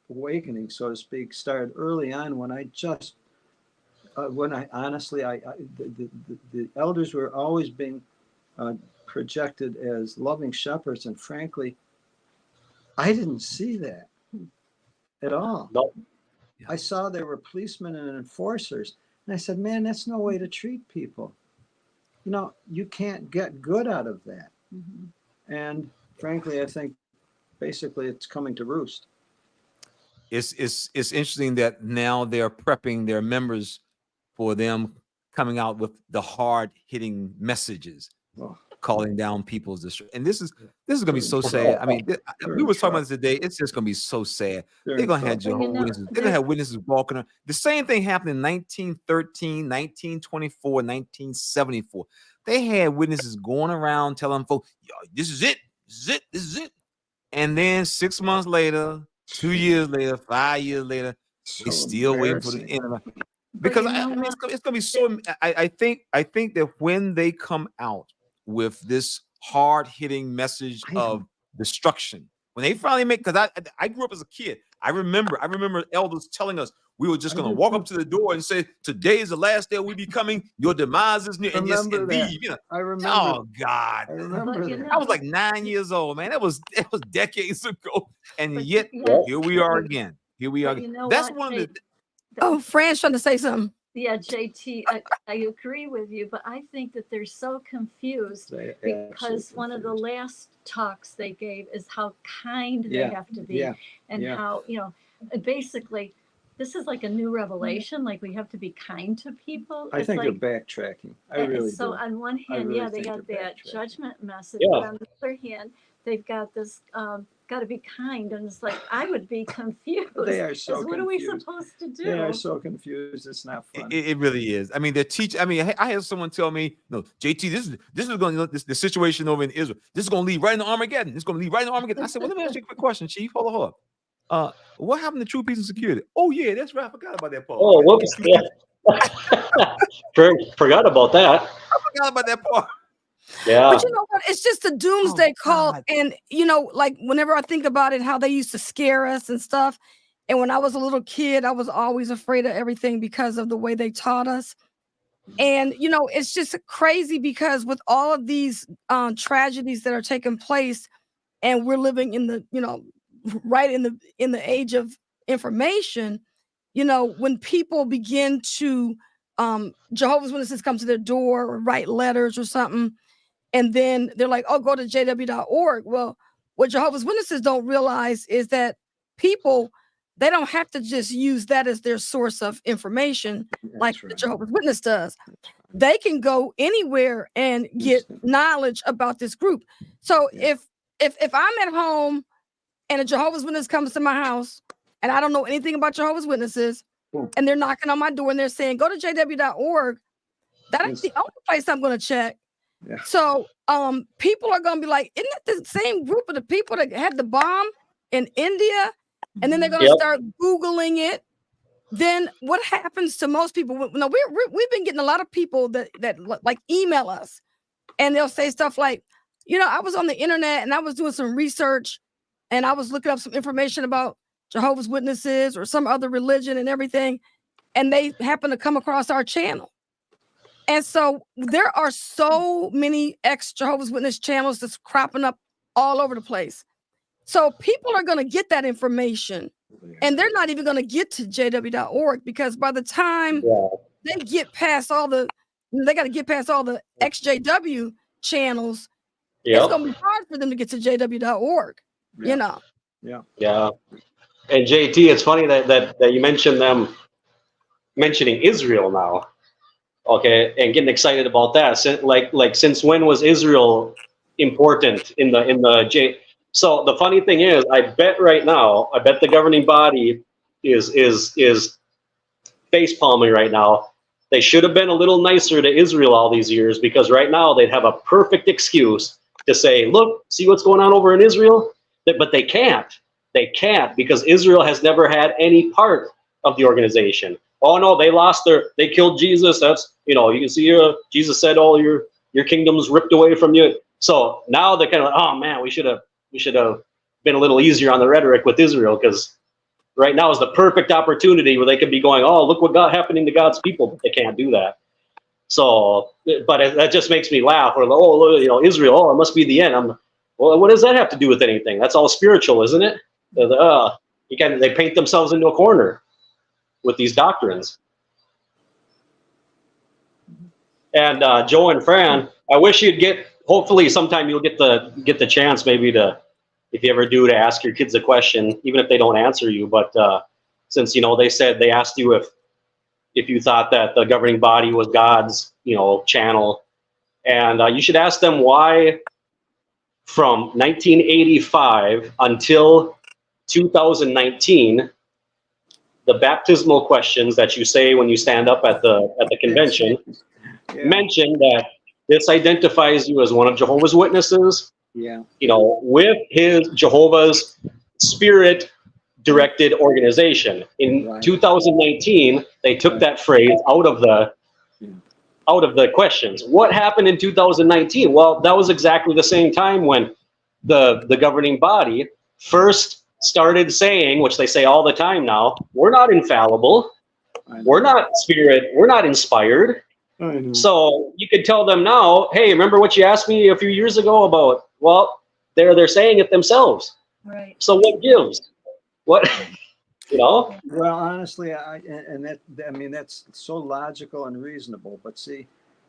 awakening, so to speak, started early on when I just, the elders were always being projected as loving shepherds, and frankly, I didn't see that at all. Nope. I saw there were policemen and enforcers, and I said, man, that's no way to treat people. You can't get good out of that. And frankly, I think basically it's coming to roost. It's interesting that now they're prepping their members for them coming out with the hard-hitting messages, calling down people's destruction. And this is gonna be so sad. I mean, we were talking about this today. It's just gonna be so sad. They're gonna have Jehovah's Witnesses. They're gonna have witnesses walking around. The same thing happened in 1913, 1924, 1974. They had witnesses going around telling folks, "This is it. This is it. This is it." And then 6 months later, 2 years later, 5 years later, they still waiting for the end of it. Because it's gonna be so. I think that when they come out with this hard-hitting message of destruction, when they finally make, because I grew up as a kid, I remember elders telling us we were just gonna walk up to the door and say, "Today is the last day we be coming. Your demise is near," and just leave. I remember. Oh God, I remember that. I was like 9 years old, man. That was decades ago, and yet here we are again. Here we are. That's one of the. Oh, Fran's trying to say something. Yeah, JT, I agree with you, but I think that they're so confused because one of the last talks they gave is how kind they have to be, and how, basically this is like a new revelation. Like we have to be kind to people. I It's think like, they're backtracking. I really so do. on one hand, really yeah, they think got they're that backtracking. judgment message, Yeah. but on the other hand, they've got this got to be kind, and it's like I would be confused. They are so What are we confused. supposed to do? They are so confused. It's not funny. It really is. I mean, the teach. I mean, I had someone tell me, "No, JT, this is going to the situation over in Israel. This is going to lead right into Armageddon. It's going to lead right into Armageddon." I said, "Well, let me ask you a quick question, Chief. Hold up. What happened to true peace and security?" Oh yeah, that's right. I forgot about that part. Oh, whoops. Yeah. Forgot about that. I forgot about that part. Yeah. But you know what? It's just a doomsday call. And, you know, like whenever I think about it, how they used to scare us and stuff. And when I was a little kid, I was always afraid of everything because of the way they taught us. And, you know, it's just crazy because with all of these tragedies that are taking place, and we're living in the, you know, right in the age of information, you know, when people begin to Jehovah's Witnesses come to their door or write letters or something, and then they're like, oh, go to jw.org. Well, what Jehovah's Witnesses don't realize is that people, they don't have to just use that as their source of information like the Jehovah's Witness does. They can go anywhere and get knowledge about this group. So if I'm at home and a Jehovah's Witness comes to my house and I don't know anything about Jehovah's Witnesses, and they're knocking on my door and they're saying, go to jw.org, that ain't the only place I'm going to check. Yeah. So people are going to be like, isn't that the same group of the people that had the bomb in India? And then they're going to start Googling it. Then what happens to most people? No, we've been getting a lot of people that like email us, and they'll say stuff like, you know, I was on the internet and I was doing some research and I was looking up some information about Jehovah's Witnesses or some other religion and everything, and they happen to come across our channel. And so there are so many ex-Jehovah's Witness channels that's cropping up all over the place. So people are going to get that information, and they're not even going to get to jw.org because by the time they get past they got to get past all the XJW channels, it's going to be hard for them to get to jw.org, you know? Yeah. And JT, it's funny that you mentioned them mentioning Israel now. Okay, and getting excited about that. Since when was Israel important in the J? So the funny thing is, I bet the governing body is face palming right now. They should have been a little nicer to Israel all these years, because right now they'd have a perfect excuse to say, look, see what's going on over in Israel? But they can't. They can't, because Israel has never had any part of the organization. Oh no, they killed Jesus. That's, you know, you can see Jesus said, all your kingdom's ripped away from you. So now they're kind of like, oh man, we should have been a little easier on the rhetoric with Israel, because right now is the perfect opportunity where they could be going, oh, look what happening to God's people, but they can't do that. So, but that just makes me laugh. Or, oh, you know, Israel, oh, it must be the end. Well, what does that have to do with anything? That's all spiritual, isn't it? They paint themselves into a corner with these doctrines. And Joe and Fran, I wish hopefully sometime you'll get the chance maybe to, if you ever do, to ask your kids a question, even if they don't answer you. But since, you know, they asked you if you thought that the governing body was God's, you know, channel, and you should ask them why from 1985 until 2019, the baptismal questions that you say when you stand up at the convention mention that this identifies you as one of Jehovah's Witnesses. Yeah. You know, with his Jehovah's Spirit directed organization. In 2019, they took that phrase out of the questions. What happened in 2019? Well, that was exactly the same time when the governing body first started saying, which they say all the time now, we're not infallible, we're not spirit, we're not inspired. So you could tell them now, hey, remember what you asked me a few years ago about? Well, they're saying it themselves. Right. So what gives? What, you know? Well, honestly, that's so logical and reasonable. But see,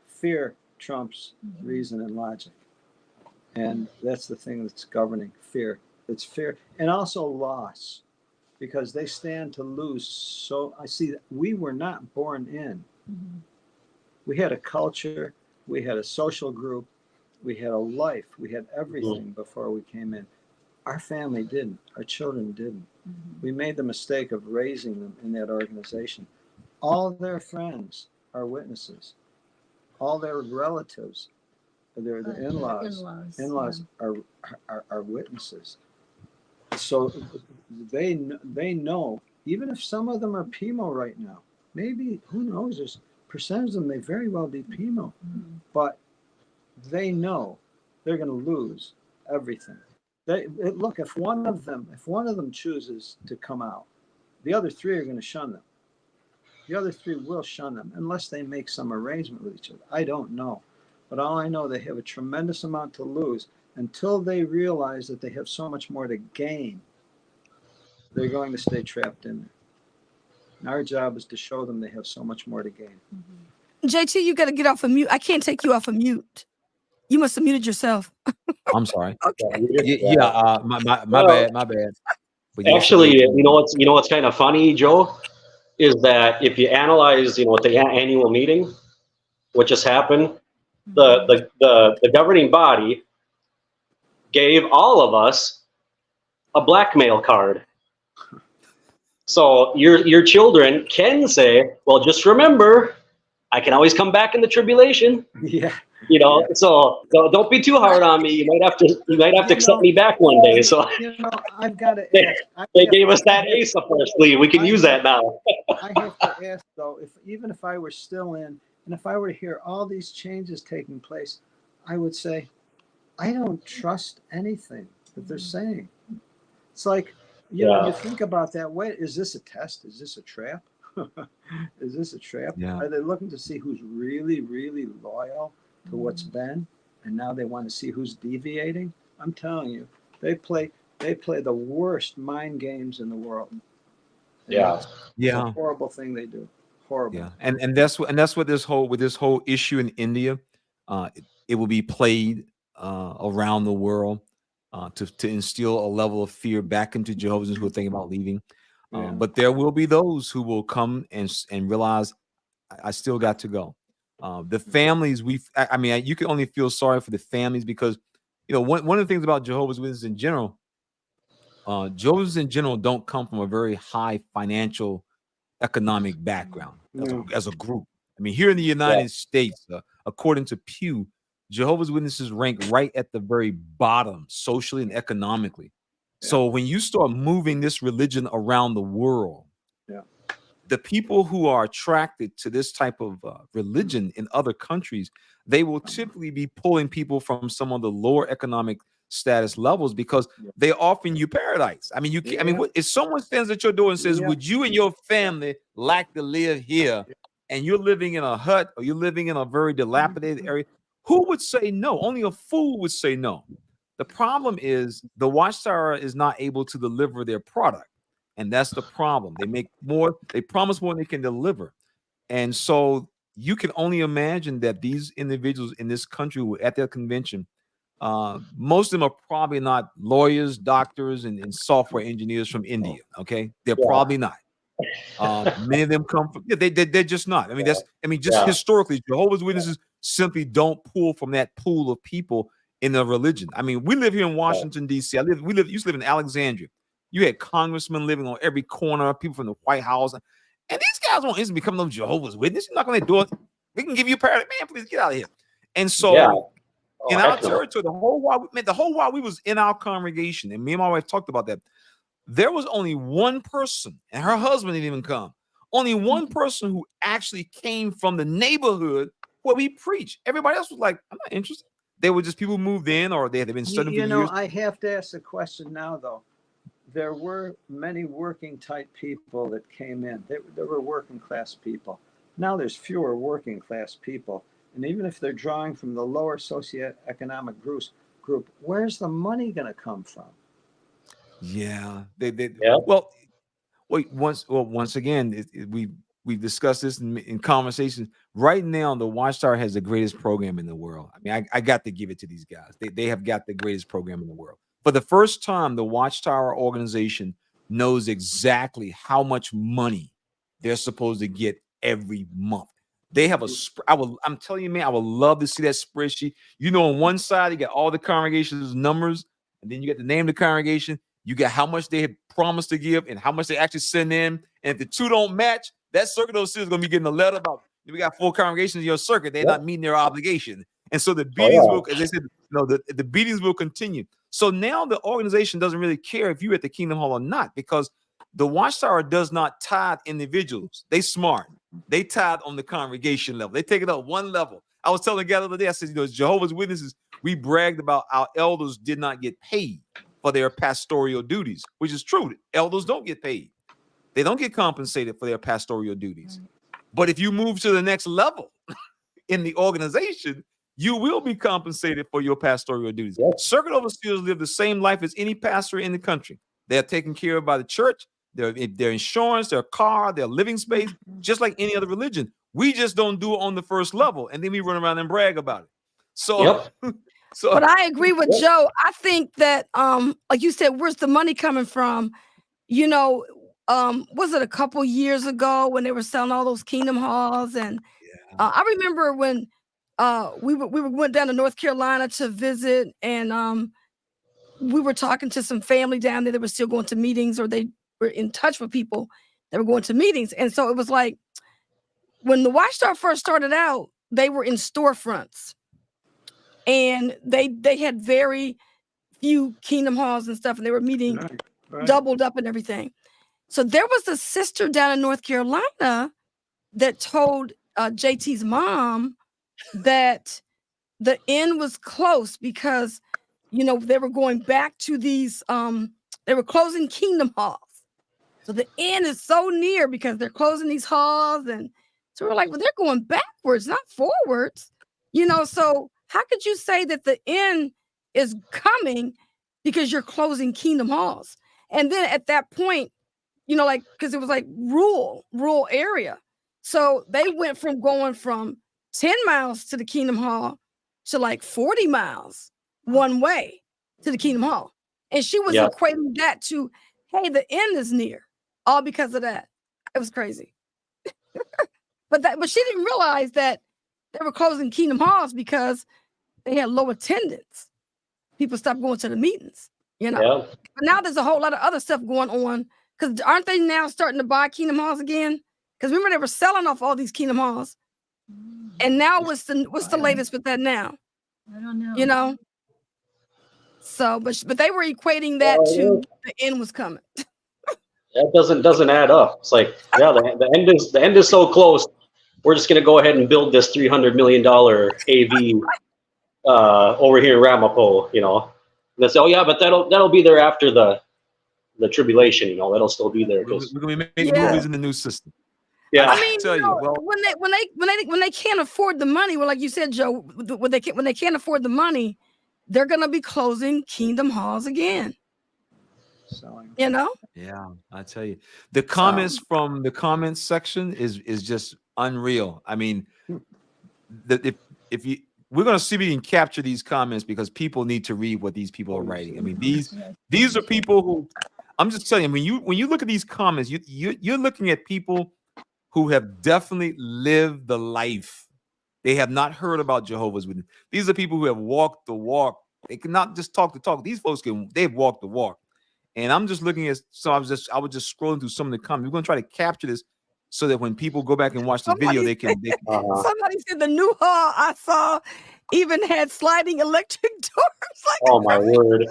fear trumps reason and logic, and that's the thing that's governing fear. It's fear, and also loss. because they stand to lose. So I see that we were not born in. We had a culture, we had a social group, we had a life, we had everything before we came in. Our family didn't, our children didn't. We made the mistake of raising them in that organization. All of their friends are witnesses. All their relatives, their in-laws are witnesses. So they know, even if some of them are PMO right now, maybe, who knows, there's percentage of them may very well be PMO, but they know they're going to lose everything. Look, if one of them chooses to come out, the other three are going to shun them. The other three will shun them unless they make some arrangement with each other. I don't know. But all I know, they have a tremendous amount to lose. Until they realize that they have so much more to gain, they're going to stay trapped in there. And our job is to show them they have so much more to gain. JT, you got to get off of mute. I can't take you off of mute. You must have muted yourself. I'm sorry. Okay. My bad. But actually, you know what's kind of funny, Joe, is that if you analyze, what the annual meeting, what just happened, the governing body gave all of us a blackmail card. So your children can say, well, just remember, I can always come back in the tribulation. Yeah. So don't be too hard on me. You might have to accept me back one day. So I've got to ask. They gave us that ace up our sleeve. We can use that now. I have to ask though, even if I were still in, and if I were to hear all these changes taking place, I would say, I don't trust anything that they're saying. It's like, you think about that. Wait, is this a test? Is this a trap? Is this a trap? Yeah. Are they looking to see who's really, really loyal to what's been, and now they want to see who's deviating? I'm telling you, they play the worst mind games in the world. It's a horrible thing they do. Horrible. Yeah, and that's what this whole issue in India, it will be played around the world to instill a level of fear back into Jehovah's who are thinking about leaving. But there will be those who will come and realize I still got to go. The families you can only feel sorry for the families because one of the things about Jehovah's Witnesses in general, Jehovah's in general don't come from a very high financial economic background as a group. I mean, here in the United States, according to Pew, Jehovah's Witnesses rank right at the very bottom socially and economically. So when you start moving this religion around the world, the people who are attracted to this type of religion in other countries, they will typically be pulling people from some of the lower economic status levels because they offer you paradise. I mean, if someone stands at your door and says, would you and your family like to live here? And you're living in a hut or you're living in a very dilapidated area, who would say no? Only a fool would say no. The problem is the Watchtower is not able to deliver their product. And that's the problem. They promise more than they can deliver. And so you can only imagine that these individuals in this country who were at their convention, most of them are probably not lawyers, doctors, and software engineers from India. Okay, they're probably not. Many of them come from they're just not. I mean, historically, Jehovah's Witnesses simply don't pull from that pool of people in the religion. I mean, we live here in Washington D.C. We used to live in Alexandria. You had congressmen living on every corner, people from the White House, and these guys won't instantly become no Jehovah's Witnesses. You're not going to do it. We can give you paradise, man. Please get out of here. And so. In our territory, the whole while we was in our congregation, and me and my wife talked about that, there was only one person, and her husband didn't even come. Only one person who actually came from the neighborhood where we preach. Everybody else was like, I'm not interested. They were just people who moved in or they had been studying for years. I have to ask a question now, though. There were many working type people that came in. There were working class people. Now there's fewer working class people. And even if they're drawing from the lower socioeconomic group, where's the money going to come from? Well, wait. Once again, we've discussed this in conversations. Right now, the Watchtower has the greatest program in the world. I mean, I got to give it to these guys. They have got the greatest program in the world. For the first time, the Watchtower organization knows exactly how much money they're supposed to get every month. They have I'm telling you, man, I would love to see that spreadsheet. You know, on one side, you got all the congregation's numbers, and then you get the name of the congregation. You got how much they have promised to give and how much they actually send in. And if the two don't match, that circuit of is going to be getting a letter about, we got 4 congregations in your circuit. They're not meeting their obligation. And so the beatings will, as they said, no, the beatings will continue. So now the organization doesn't really care if you're at the Kingdom Hall or not, because the Watchtower does not tithe individuals. They smart. They tithe on the congregation level. They take it up one level. I was telling the guy the other day, I said, you know, as Jehovah's Witnesses, we bragged about our elders did not get paid for their pastoral duties, which is true. Elders don't get paid. They don't get compensated for their pastoral duties. But if you move to the next level in the organization, you will be compensated for your pastoral duties. Circuit overseers live the same life as any pastor in the country. They're taken care of by the church, their insurance, their car, their living space, just like any other religion. We just don't do it on the first level, and then we run around and brag about it. So, but I agree with Joe. I think that, like you said, where's the money coming from? You know, was it a couple years ago when they were selling all those Kingdom Halls? And I remember when we went down to North Carolina to visit, and we were talking to some family down there that were still going to meetings, or they were in touch with people that were going to meetings. And so it was like, when the Watchtower first started out, they were in storefronts, and they had very few Kingdom Halls and stuff, and they were meeting doubled up and everything. So there was a sister down in North Carolina that told JT's mom that the end was close because, you know, they were going back to these, they were closing Kingdom Halls. So the end is so near because they're closing these halls. And so we're like, well, they're going backwards, not forwards, you know. So how could you say that the end is coming because you're closing Kingdom Halls? And then at that point, you know, like, because it was like rural area. So they went from going from 10 miles to the Kingdom Hall to like 40 miles one way to the Kingdom Hall. And she was equating that to, hey, the end is near, all because of that. It was crazy. But she didn't realize that they were closing Kingdom Halls because they had low attendance. People stopped going to the meetings, you know. But now there's a whole lot of other stuff going on, because aren't they now starting to buy Kingdom Halls again? Because remember, they were selling off all these Kingdom Halls. And now what's the latest with that now? I don't know. You know? So, but they were equating that to the end was coming. That doesn't add up. It's like, the end is so close. We're just gonna go ahead and build this $300 million AV over here in Ramapo, you know. And they say, oh yeah, but that'll be there after the tribulation, you know. That'll still be there. We're gonna be making movies in the new system. Yeah, I mean, you know, when they can't afford the money, well, like you said, Joe, when they can't afford the money, they're gonna be closing Kingdom Halls again. You know? Yeah, I tell you, the comments from the comments section is just unreal. I mean, if we're gonna see if we can capture these comments, because people need to read what these people are writing. I mean, these are people who, I'm just telling you, when you look at these comments, you're looking at people who have definitely lived the life. They have not heard about Jehovah's Witnesses. These are people who have walked the walk. They cannot just talk the talk. These folks they've walked the walk. And I'm just looking at, so I was just scrolling through some of the comments. We're going to try to capture this so that when people go back and watch the video, they can. Somebody said the new hall I saw even had sliding electric doors. Like, oh my word,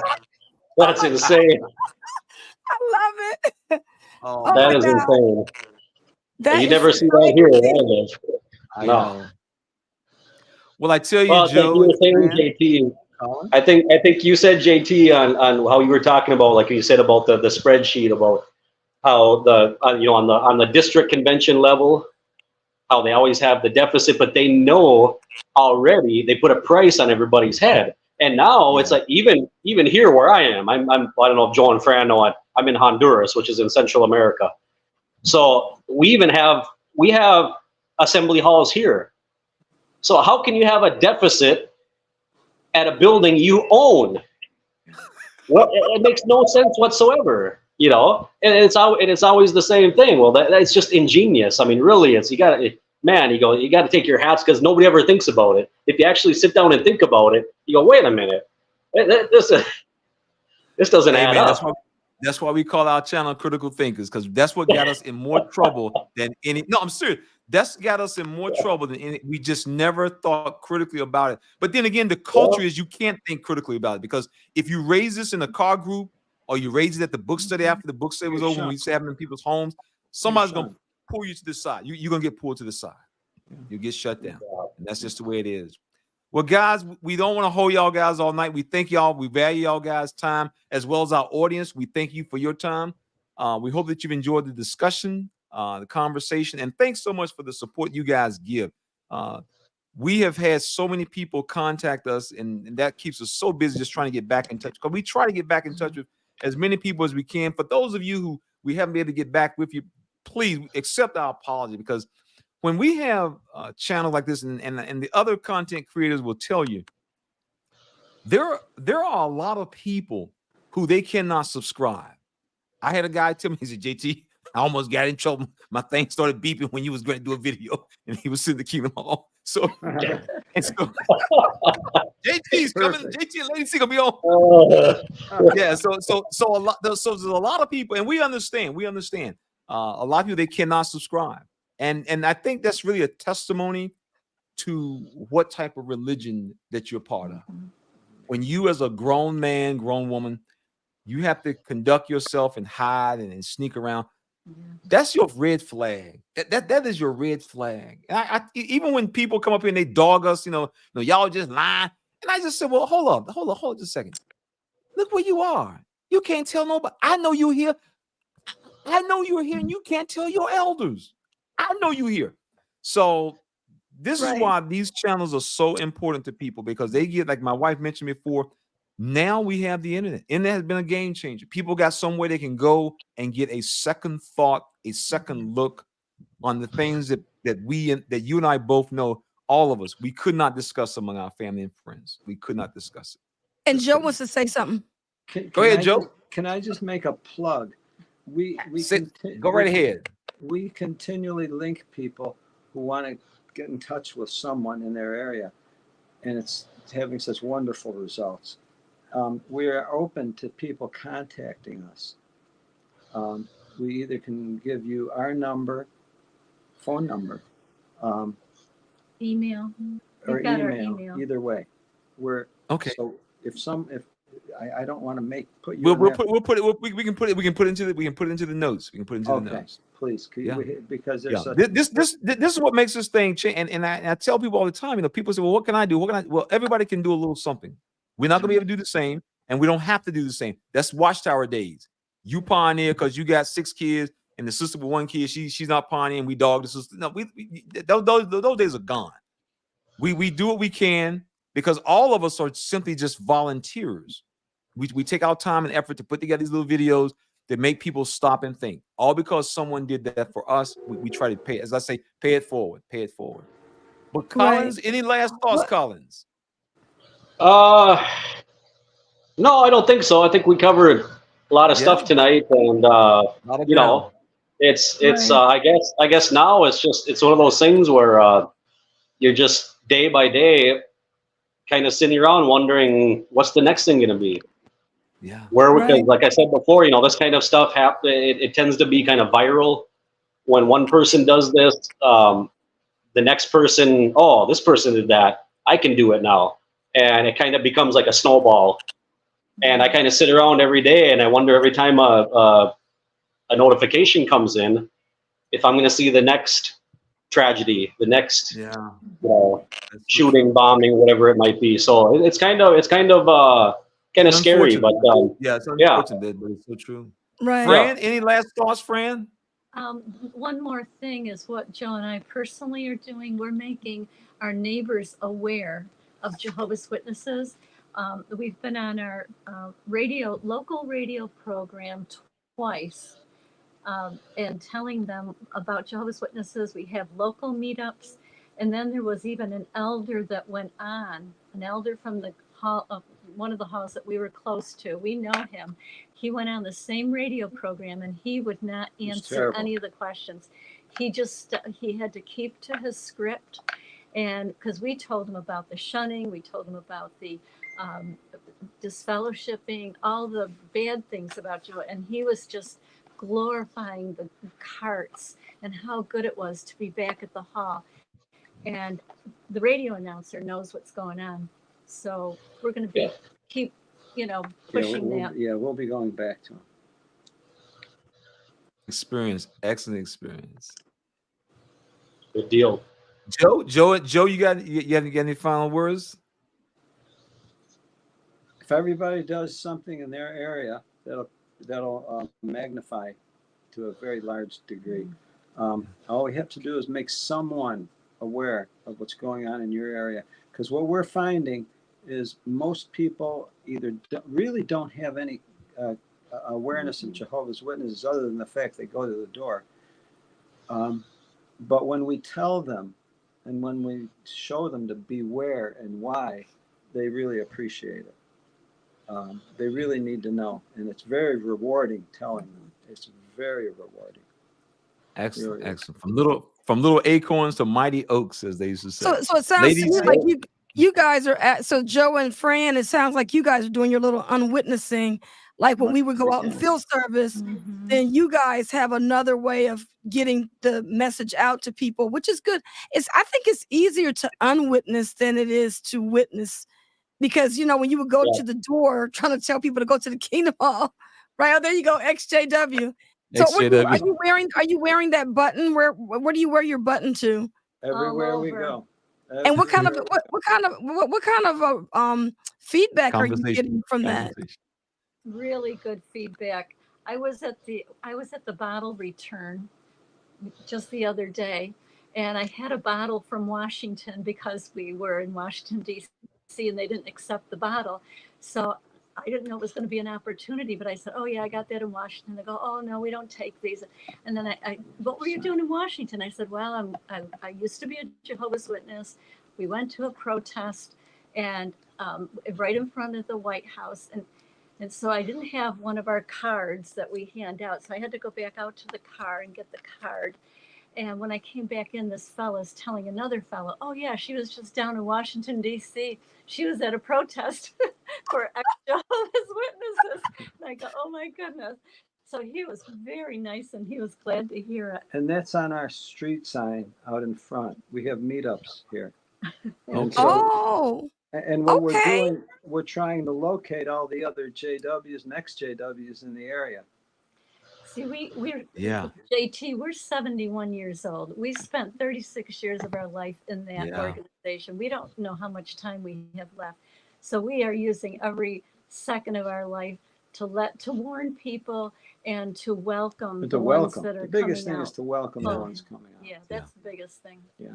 that's insane. I love it. That is insane. You never see crazy. that here where I live. I know. Well, I tell you, Joe. You were saying, JT, I think you said, JT, on how you were talking about, like you said about the spreadsheet, about how the you know, on the district convention level, how they always have the deficit, but they know already, they put a price on everybody's head. And now it's like, even here where I am, I don't know if Joe and Fran know it, I'm in Honduras, which is in Central America. So we have assembly halls here. So how can you have a deficit at a building you own? Well, it makes no sense whatsoever. you know, and it's always the same thing. Well, that's just ingenious. I mean, really, you got to take your hats, because nobody ever thinks about it. If you actually sit down and think about it, you go, wait a minute, this doesn't add up. That's why we call our channel Critical Thinkers, because that's what got us in more trouble than any. No, I'm serious. That's got us in more trouble than any. We just never thought critically about it. But then again, the culture is you can't think critically about it, because if you raise this in a car group, or you raise it at the book study after the book study was over, when we used to have them in people's homes, somebody's going to pull you to the side. You're going to get pulled to the side. You get shut down. And that's just the way it is. Well, guys, we don't want to hold y'all guys all night. We thank y'all. We value y'all guys' time, as well as our audience. We thank you for your time. We hope that you've enjoyed the discussion, the conversation, and thanks so much for the support you guys give. We have had so many people contact us, and that keeps us so busy just trying to get back in touch, because we try to get back in touch with as many people as we can. For those of you who we haven't been able to get back with you, please accept our apology, because when we have a channel like this, and the other content creators will tell you, there are a lot of people who they cannot subscribe. I had a guy tell me, he said, JT, I almost got in trouble. My thing started beeping when you was going to do a video, and he was sitting the Kingdom Hall. So, and so JT's coming. JT and Lady C gonna be on. Yeah. So there's a lot of people, and we understand. A lot of people, they cannot subscribe. And I think that's really a testimony to what type of religion that you're part of. When you, as a grown man, grown woman, you have to conduct yourself and hide and sneak around. That's your red flag. That is your red flag. And even when people come up here and they dog us, y'all just lying. And I just said, well, hold just a second. Look where you are. You can't tell nobody. I know you're here. I know you're here, and you can't tell your elders. I know you here. So this is why these channels are so important to people, because they get, like my wife mentioned before, now we have the internet. Internet has been a game changer. People got somewhere they can go and get a second thought, a second look on the things that you and I both know, all of us, we could not discuss among our family and friends. We could not discuss it. And Joe wants to say something. Go ahead, Joe. Can I just make a plug? Go right ahead. We continually link people who want to get in touch with someone in their area, and it's having such wonderful results. We are open to people contacting us. We either can give you our number, phone number, email, or email. Either way, we're okay. So if I don't want to put you. We can put it into the notes. We can put it into the notes. Please, because there's this is what makes this thing change. And I tell people all the time. People say, "Well, what can I do? Well, everybody can do a little something. We're not gonna be able to do the same, and we don't have to do the same. That's Watchtower days. You pioneer because you got 6 kids, and the sister with 1 kid, she's not pioneering. We dog the sister. No, those days are gone. We do what we can, because all of us are simply just volunteers. We take our time and effort to put together these little videos that make people stop and think. All because someone did that for us. We try to pay, as I say, pay it forward. But Collins, any last thoughts, Collins? No, I don't think so. I think we covered a lot of stuff tonight, and it's I guess now it's one of those things where you're just day by day kind of sitting around wondering what's the next thing going to be. Yeah. Because like I said before, this kind of stuff it tends to be kind of viral. When one person does this, the next person, this person did that, I can do it now. And it kind of becomes like a snowball. And I kind of sit around every day and I wonder every time a notification comes in, if I'm going to see the next tragedy, the next shooting, bombing, whatever it might be. So it's kind of scary, but it's unfortunate, but it's so true. Right. Fran, any last thoughts, Fran? One more thing is what Joe and I personally are doing. We're making our neighbors aware of Jehovah's Witnesses. We've been on our local radio program twice, and telling them about Jehovah's Witnesses. We have local meetups, and then there was even an elder that went on, an elder from the one of the halls that we were close to. We know him. He went on the same radio program and he would not answer any of the questions. He just, he had to keep to his script. And because we told him about the shunning, we told him about the disfellowshipping, all the bad things about Joe. And he was just glorifying the carts and how good it was to be back at the hall. And the radio announcer knows what's going on. So we're going to be keep, you know, pushing that. Yeah, we'll be going back to him. Experience, excellent experience. Good deal. Joe, you got any final words? If everybody does something in their area, that'll magnify to a very large degree. All we have to do is make someone aware of what's going on in your area, because what we're finding is most people either really don't have any awareness of Jehovah's Witnesses other than the fact they go to the door. But when we tell them and when we show them to beware and why, they really appreciate it. They really need to know, and it's very rewarding telling them. It's very rewarding. Excellent, Really. excellent. From little acorns to mighty oaks, as they used to say. So it sounds to me like you guys are at, so Joe and Fran, it sounds like you guys are doing your little unwitnessing. Like when we would go out in field service, then you guys have another way of getting the message out to people, which is good. I think it's easier to unwitness than it is to witness, because you know when you would go to the door trying to tell people to go to the Kingdom Hall, right? Oh, there you go, XJW. So are you wearing that button? Where do you wear your button to? Everywhere we go. And what kind of feedback are you getting from that? Really good feedback. I was at the bottle return just the other day, and I had a bottle from Washington because we were in Washington D.C. and they didn't accept the bottle, so I didn't know it was going to be an opportunity. But I said, "Oh yeah, I got that in Washington." They go, "Oh no, we don't take these." And then I "What were you doing in Washington?" I said, "Well, I used to be a Jehovah's Witness. We went to a protest, and right in front of the White House, and so I didn't have one of our cards that we hand out. So I had to go back out to the car and get the card. And when I came back in, this fella's telling another fellow, "Oh yeah, she was just down in Washington, D.C. She was at a protest for Jehovah's Witnesses." And I go, "Oh my goodness." So he was very nice and he was glad to hear it. And that's on our street sign out in front. We have meetups here. And and what we're doing, we're trying to locate all the other JWs and XJWs in the area. See, we're JT, we're 71 years old. We spent 36 years of our life in that organization. We don't know how much time we have left. So we are using every second of our life to warn people and to welcome the ones that are coming out. The biggest thing is to welcome the ones coming out. Yeah, that's the biggest thing. Yeah.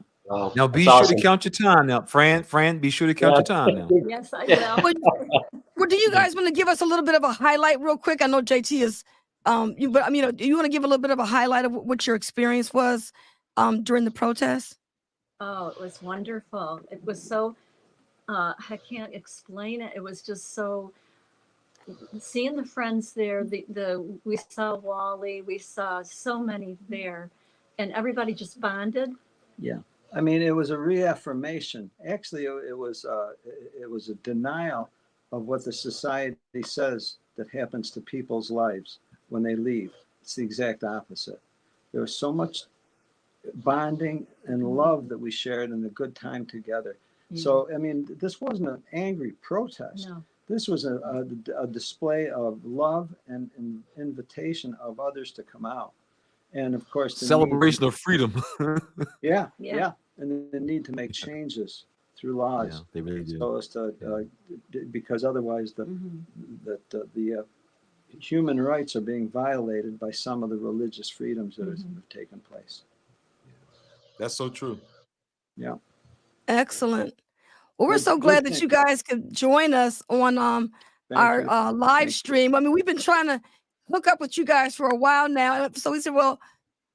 Now be sure to count your time now, Fran. Be sure to count your time now. Yes, I will. Well, do you guys want to give us a little bit of a highlight real quick? I know JT is, but I mean, do you want to give a little bit of a highlight of what your experience was during the protest? Oh, it was wonderful. It was so, I can't explain it. It was just so, seeing the friends there, we saw Wally, we saw so many there, and everybody just bonded. Yeah. I mean, it was a reaffirmation. Actually, it was a denial of what the society says that happens to people's lives when they leave. It's the exact opposite. There was so much bonding and love that we shared and a good time together. So, I mean, this wasn't an angry protest. No. This was a display of love and an invitation of others to come out. And of course, the celebration of freedom. Yeah. And the need to make changes through laws. Yeah, they really do. So as to, because otherwise the human rights are being violated by some of the religious freedoms that have taken place. That's so true. Yeah. Excellent. Well, we're so glad that you guys could join us on our live stream. I mean, we've been trying to hook up with you guys for a while now. So we said, well,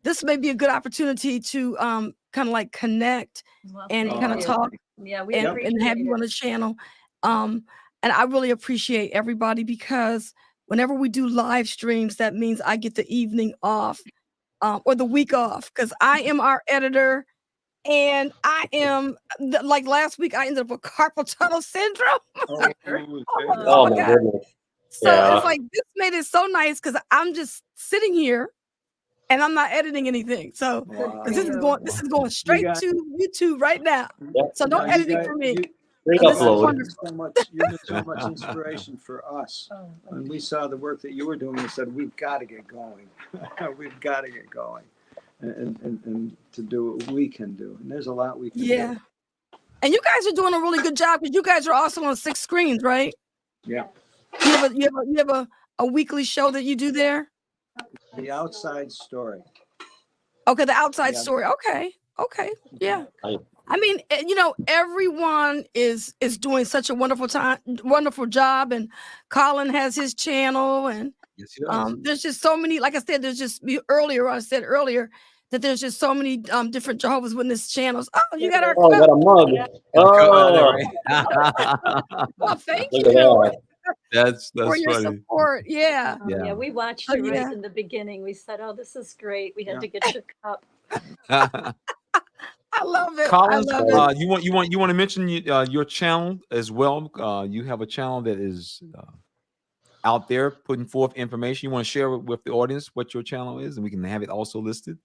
this may be a good opportunity to kind of like connect and kind of talk. Yeah, we and have you on the channel. And I really appreciate everybody, because whenever we do live streams, that means I get the evening off or the week off, because I am our editor. And I am, like last week, I ended up with carpal tunnel syndrome. Oh my God. goodness. So it's like, this made it so nice, because I'm just sitting here and I'm not editing anything. So this is going straight to YouTube right now. Yep. So no editing for me. Great So this is upload. wonderful. You've been so much inspiration for us. When we saw the work that you were doing, we said, we've got to get going. We've got to get going. And to do what we can do. And there's a lot we can do. And you guys are doing a really good job, because you guys are also on 6 screens, right? Yeah. You have a weekly show that you do there? The outside story. Okay, the outside story. Okay. Yeah. I mean, everyone is doing such a wonderful job, and Collin has his channel, and there's just so many. Like I said, I said earlier that there's just so many different Jehovah's Witness channels. Oh, you got our got a mug. Oh, well, thank you. That's for your funny. support. Yeah. Yeah, we watched you right in the beginning. We said, "Oh, this is great. We had to get your cup." I love it. Collins, I love it. you want to mention your channel as well. You have a channel that is out there putting forth information. You want to share with the audience what your channel is, and we can have it also listed.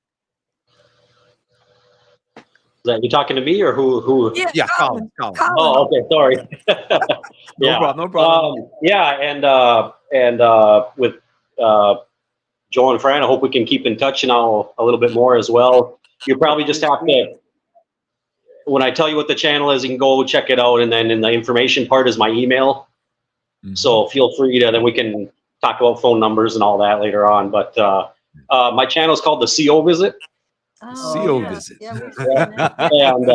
Is that you talking to me or who? Yeah, Collin. Oh, okay. Sorry. No problem. And with Joe and Fran, I hope we can keep in touch now a little bit more as well. You probably just have to, when I tell you what the channel is, you can go check it out. And then in the information part is my email. Mm-hmm. So feel free to, then we can talk about phone numbers and all that later on. But my channel is called the CO Visit. CO Visit. And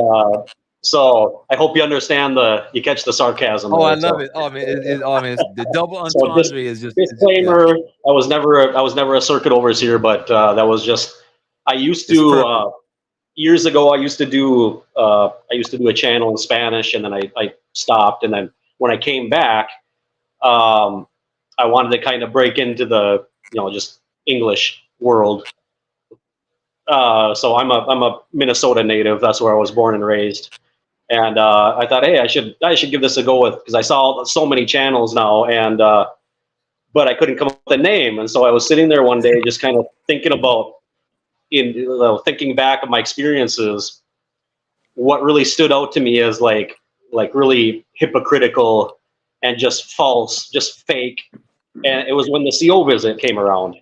so I hope you understand you catch the sarcasm. I love it. Oh man, the double entendre is just disclaimer. I was never a circuit overseer, but that was just, I used to years ago. I used to do a channel in Spanish, and then I stopped. And then when I came back, I wanted to kind of break into the just English world. So I'm a Minnesota native. That's where I was born and raised. And I thought, hey, I should give this a go because I saw so many channels now, and but I couldn't come up with a name. And so I was sitting there one day, just kind of thinking about, thinking back of my experiences. What really stood out to me as like really hypocritical and just false, just fake. And it was when the CO Visit came around.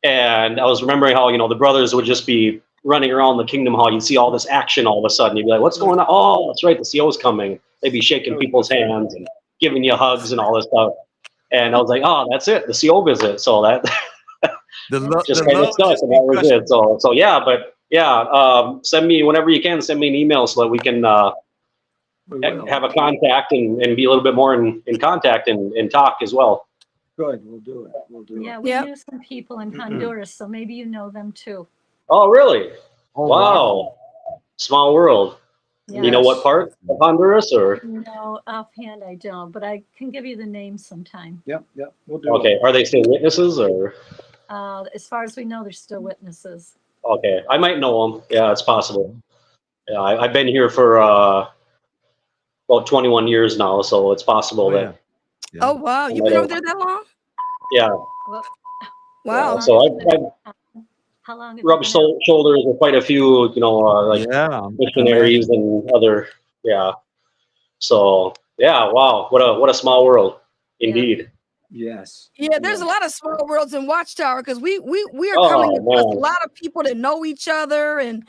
And I was remembering how, the brothers would just be running around the Kingdom Hall. You'd see all this action all of a sudden. You'd be like, what's going on? Oh, that's right. The CO's coming. They'd be shaking people's hands and giving you hugs and all this stuff. And I was like, oh, that's it. The CO Visit. So that just kind of stuck. And that was it. So yeah, but yeah, send me whenever you can, send me an email so that we can have a contact and be a little bit more in contact and talk as well. Good, we'll do it. Yeah, we knew some people in Honduras, so maybe you know them too. Oh, really? Oh, wow. Small world. Yes. You know what part of Honduras, or? No, offhand I don't, but I can give you the names sometime. Yep, we'll do it. Okay, are they still witnesses, or? As far as we know, they're still witnesses. Okay, I might know them. Yeah, it's possible. Yeah, I've been here for about 21 years now, so it's possible that. Yeah. Oh wow, you've been over there that long? Yeah. Well, wow. So I've how long? Rubbed shoulders with quite a few, missionaries and other, So wow, what a small world, indeed. Yes. Yeah, there's a lot of small worlds in Watchtower because we are coming across a lot of people that know each other, and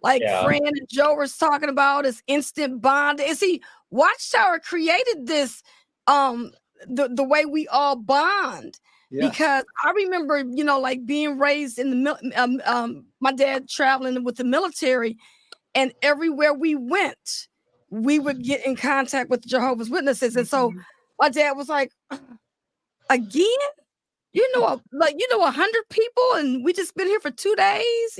like Fran and Joe was talking about is instant bond. And see, Watchtower created this the way we all bond. Because I remember, like being raised in the my dad traveling with the military, and everywhere we went, we would get in contact with Jehovah's Witnesses. And so my dad was like, again, 100 people, and we just been here for 2 days,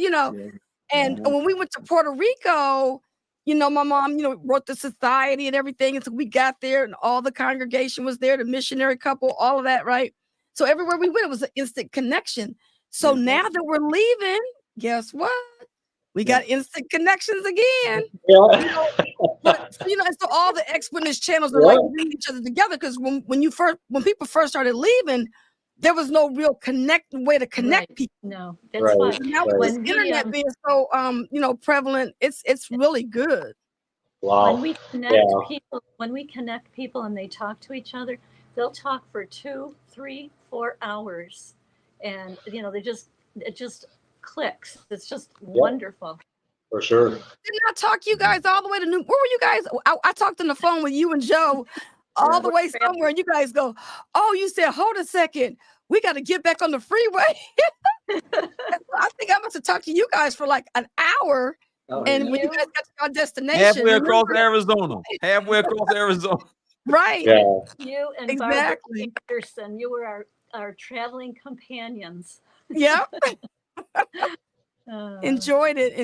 And when we went to Puerto Rico, you know, my mom, you know, wrote the society and everything. And so we got there and all the congregation was there, the missionary couple, all of that, right? So everywhere we went, it was an instant connection. So now that we're leaving, guess what? We got instant connections again. Yeah. But you know, so all the ex-witness channels are like bringing each other together because when people first started leaving, there was no real way to connect people. No, that's why Now with this internet being so you know, prevalent, it's really good. Wow. When we connect people and they talk to each other, they'll talk for 2, 3, 4 hours, and you know, it just clicks. It's just wonderful. For sure. Didn't I talk you guys all the way to Where were you guys? I talked on the phone with you and Joe all the way somewhere, and you guys go, oh, you said, hold a second, we got to get back on the freeway. I think I must have talked to you guys for like an hour. And when you guys got to our destination, halfway across Arizona. Right. Yeah. You and Barbara Peterson, you were our traveling companions. Yep. Enjoyed it.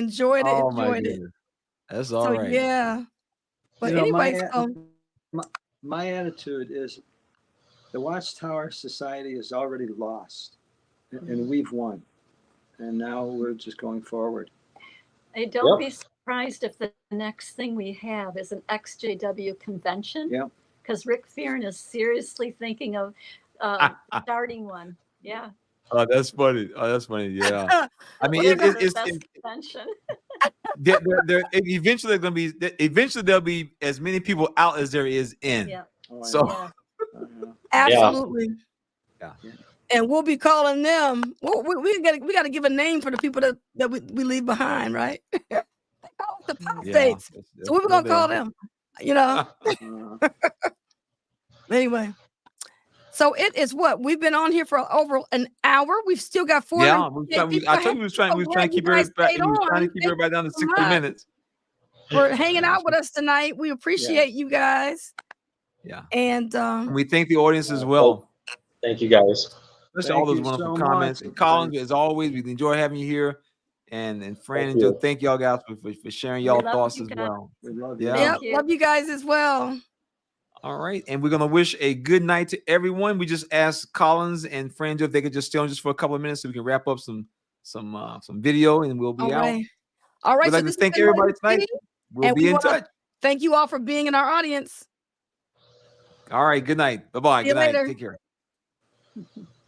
That's all right. Yeah. But you know, anyway, my attitude is the Watchtower Society is already lost, and we've won. And now we're just going forward. Don't be surprised if the next thing we have is an XJW convention. Yeah. Because Rick Fearon is seriously thinking of starting one. Yeah. Oh, that's funny. Yeah. I mean, it's convention. Eventually there'll be as many people out as there is in. Yeah. So absolutely. Yeah. And we'll be calling them. We got to give a name for the people that we leave behind, right? They call us the apostates. So what we're gonna call them? You know. Anyway. So it is what we've been on here for over an hour. We've still got 4. Yeah, I told you we was trying to keep everybody down to 60 minutes. For hanging out with us tonight. We appreciate you guys. Yeah. And we thank the audience as well. Thank you guys. Especially all those wonderful comments. And Collin, as always, we enjoy having you here. And Fran and Joe, thank y'all guys for sharing y'all thoughts as well. We love you. Yeah, love you guys as well. All right, and we're gonna wish a good night to everyone. We just asked Collins and Fran Joe if they could just stay on just for a couple of minutes so we can wrap up some video, and we'll be out. All right. We'd like to thank everybody tonight. We'll be in touch. Thank you all for being in our audience. All right, good night. Bye-bye. Good night. Take care.